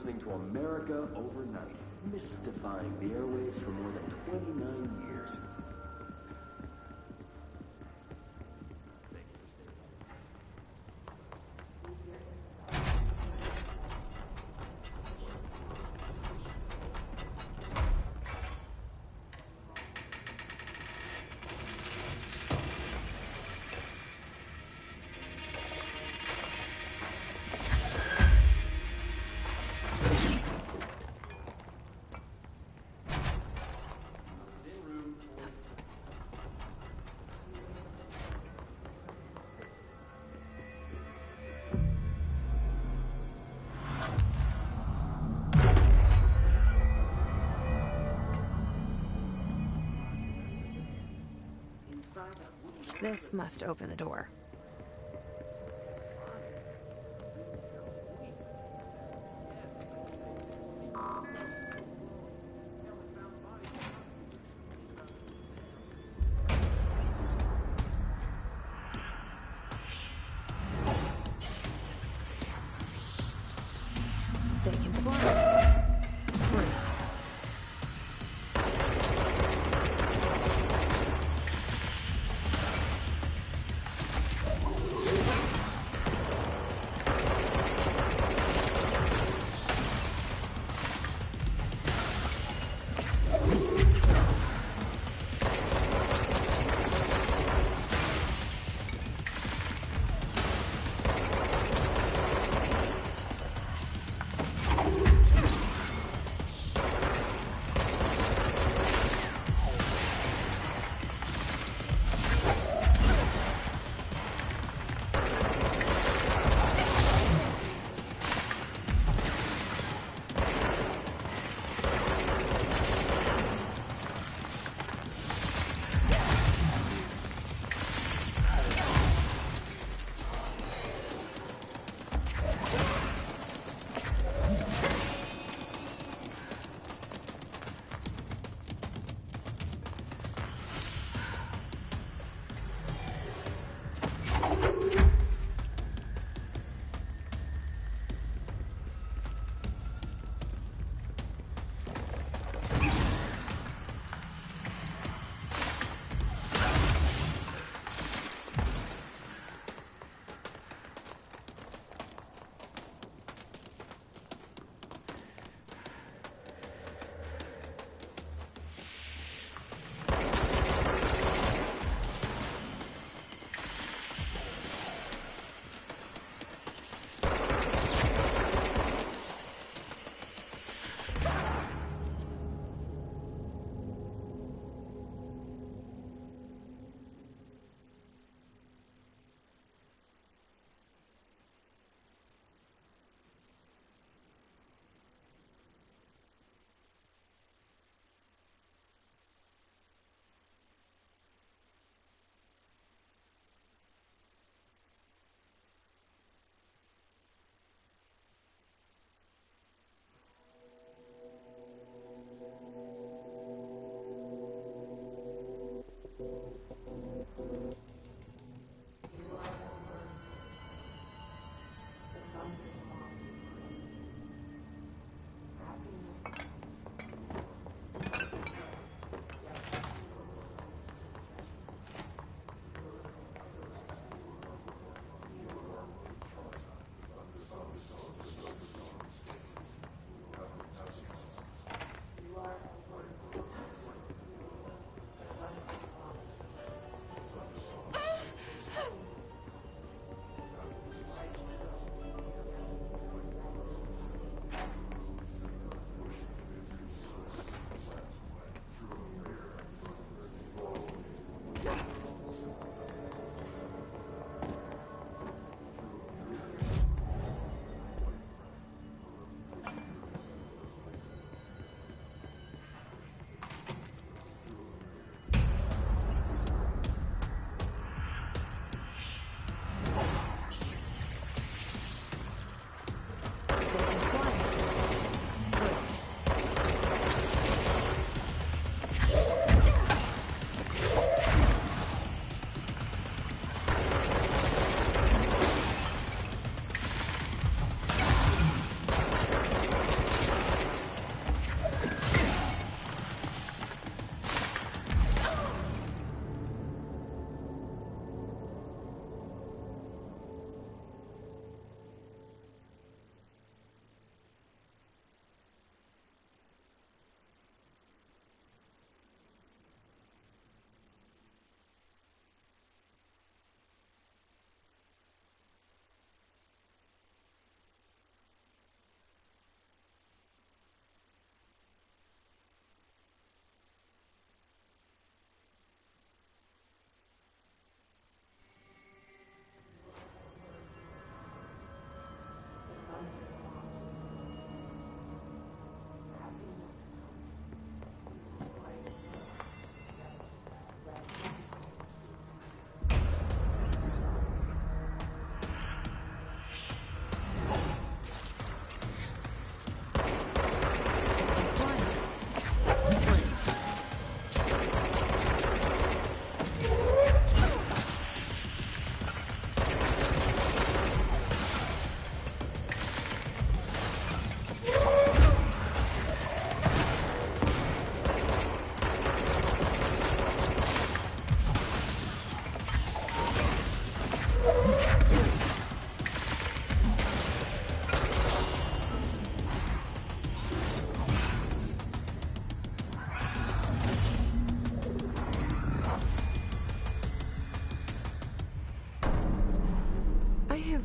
listening to America Overnight, mystifying the airwaves for more than 29 years. This must open the door. They can fly. Great.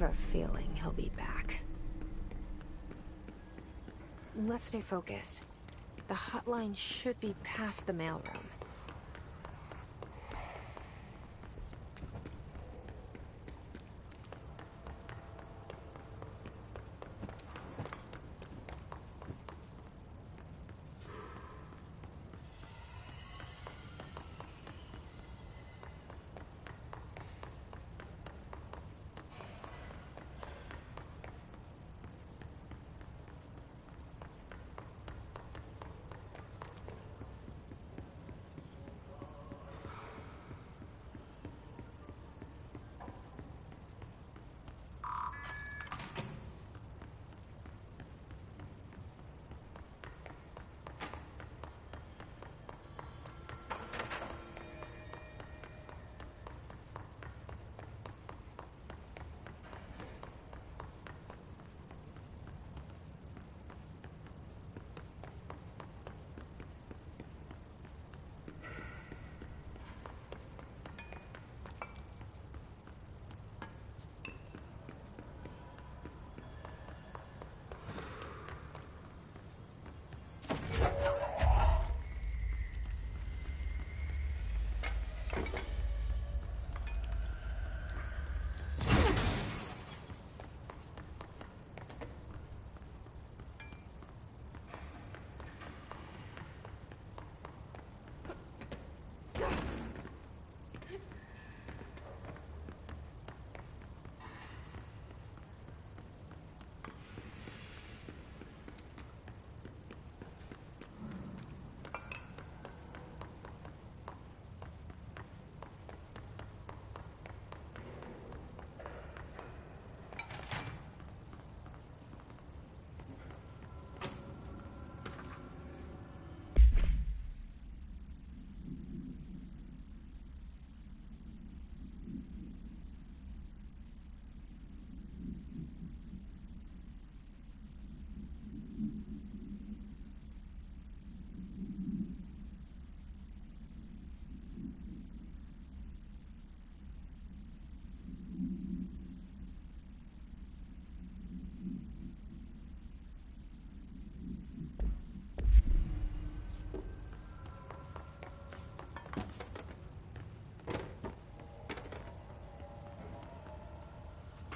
a feeling he'll be back. Let's stay focused. The hotline should be past the mailroom.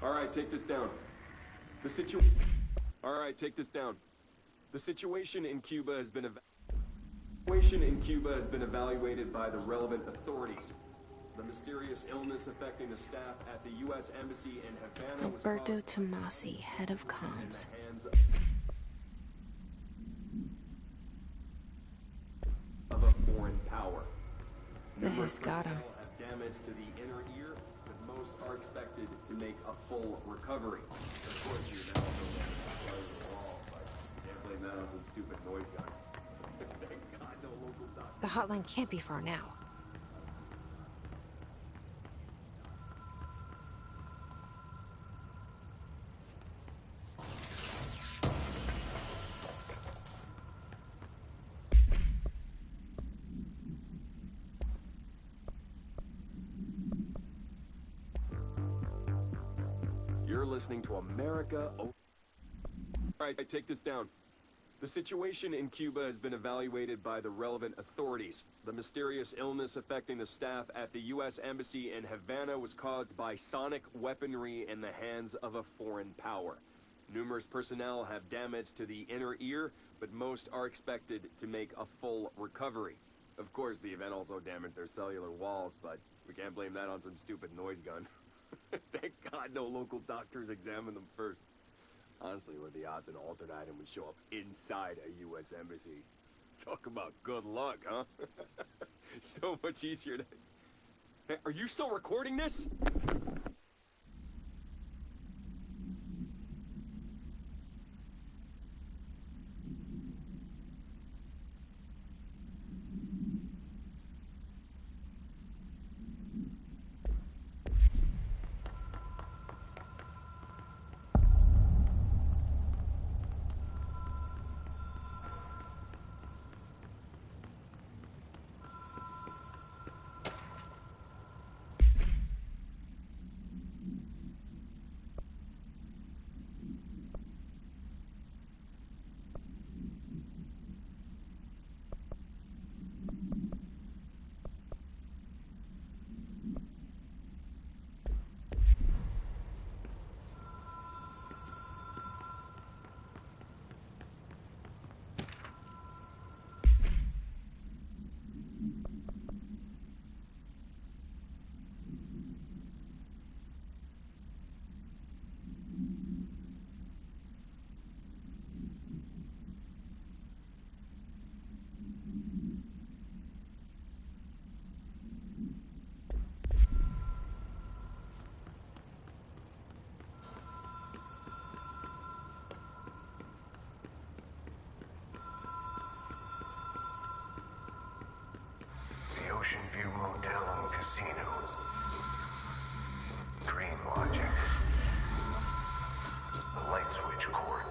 All right, take this down. All right, take this down. The situation in Cuba has been evaluated by the relevant authorities. The mysterious illness affecting the staff at the U.S. Embassy in Havana was Alberto Tomasi, head of comms. Of a foreign power. This got him. Have damage to the inner ear, but most are expected to make a full recovery. Of course, you now know that the wall, but can't blame that on some stupid noise gun. Thank God, no local doctor. The hotline can't be far now. You're listening to America. All right, take this down. The situation in Cuba has been evaluated by the relevant authorities. The mysterious illness affecting the staff at the U.S. Embassy in Havana was caused by sonic weaponry in the hands of a foreign power. Numerous personnel have damage to the inner ear, but most are expected to make a full recovery. Of course, the event also damaged their cellular walls, but we can't blame that on some stupid noise gun. Thank God no local doctors examined them first. Honestly, what are the odds an altered item would show up inside a U.S. embassy? Talk about good luck, huh? So much easier to... Hey, are you still recording this? Ocean View Motel and Casino. Dream Logic. The Light Switch Court.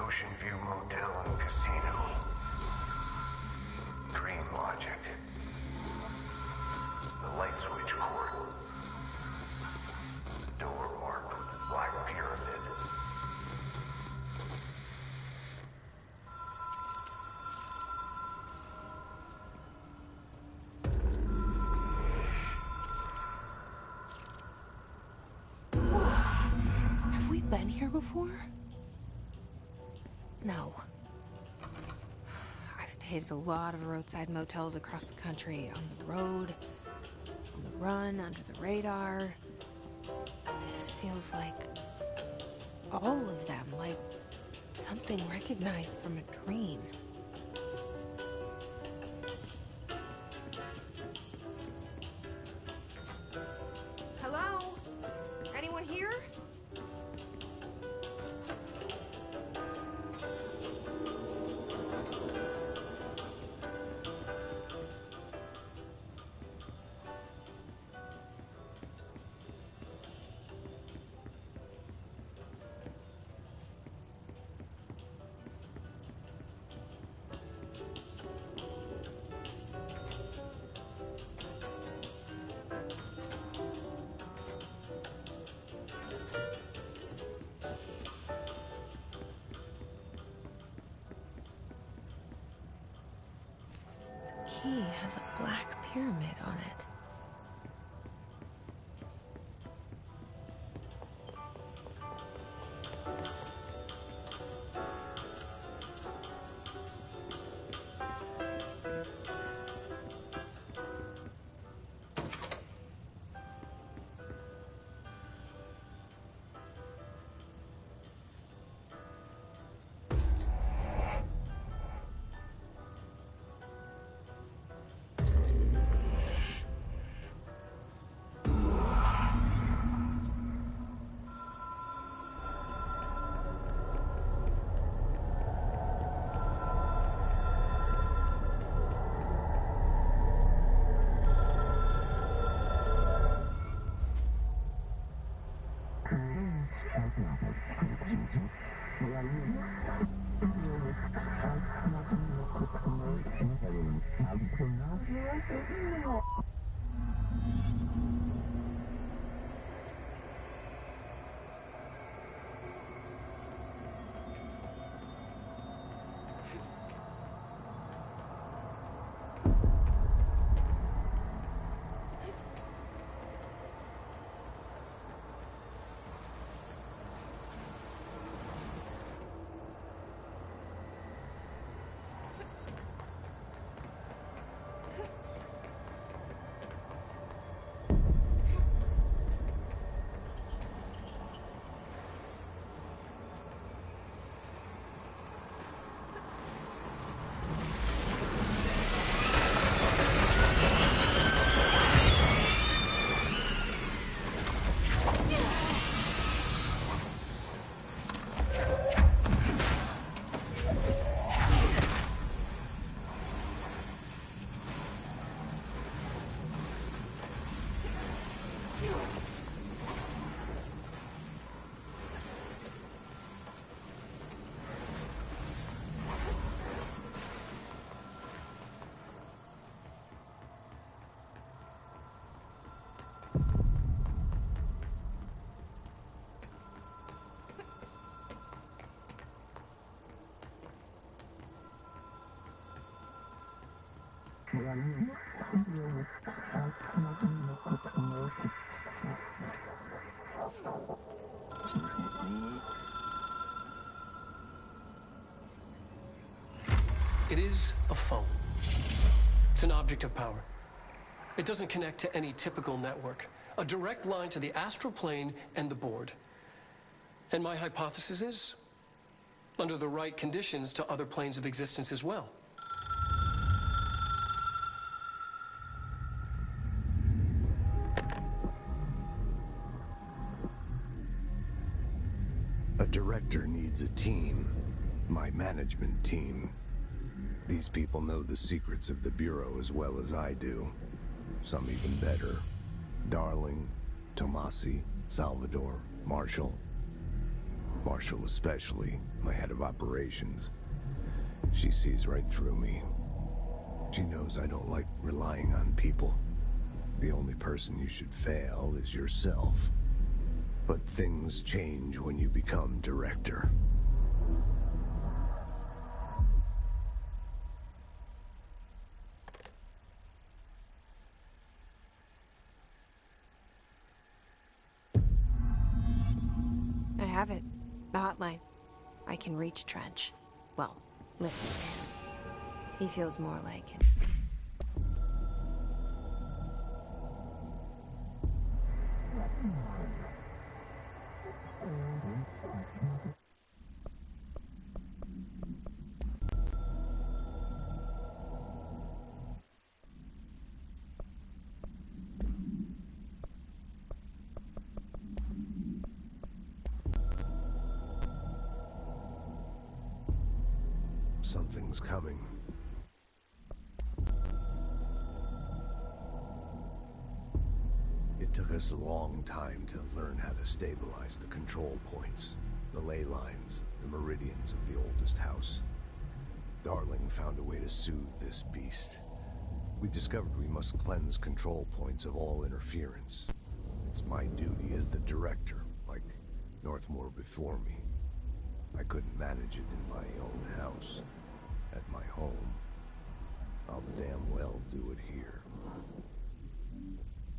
Ocean View Motel and Casino. Dream Logic. The Light Switch Court. Door marked with Black Pyramid. Have we been here before? No. I've stayed at a lot of roadside motels across the country, on the road, on the run, under the radar. This feels like all of them, like something recognized from a dream. Hello? Anyone here? Key has a black pyramid on it. It is a phone. It's an object of power. It doesn't connect to any typical network. A direct line to the astral plane and the board. And my hypothesis is, under the right conditions, to other planes of existence as well. A director needs a team. My management team. These people know the secrets of the Bureau as well as I do. Some even better. Darling, Tomasi, Salvador, Marshall. Marshall especially, my head of operations. She sees right through me. She knows I don't like relying on people. The only person you should fail is yourself. But things change when you become director. I have it. The hotline. I can reach Trench. Well, listen to him. He feels more like it. Something's coming. It took us a long time to learn how to stabilize the control points, the ley lines, the meridians of the oldest house. Darling found a way to soothe this beast. We discovered we must cleanse control points of all interference. It's my duty as the director, like Northmore before me. I couldn't manage it in my own house. At my home. I'll damn well do it here.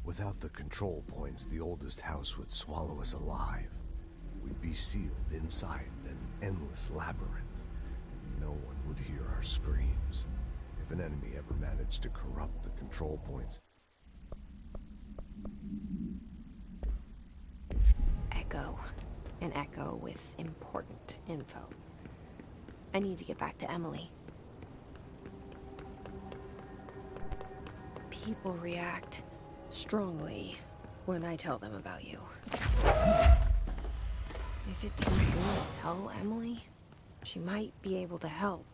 Without the control points, the oldest house would swallow us alive. We'd be sealed inside an endless labyrinth. No one would hear our screams. If an enemy ever managed to corrupt the control points... Echo. An echo with important info. I need to get back to Emily. People react strongly when I tell them about you. Is it too soon to tell Emily? She might be able to help.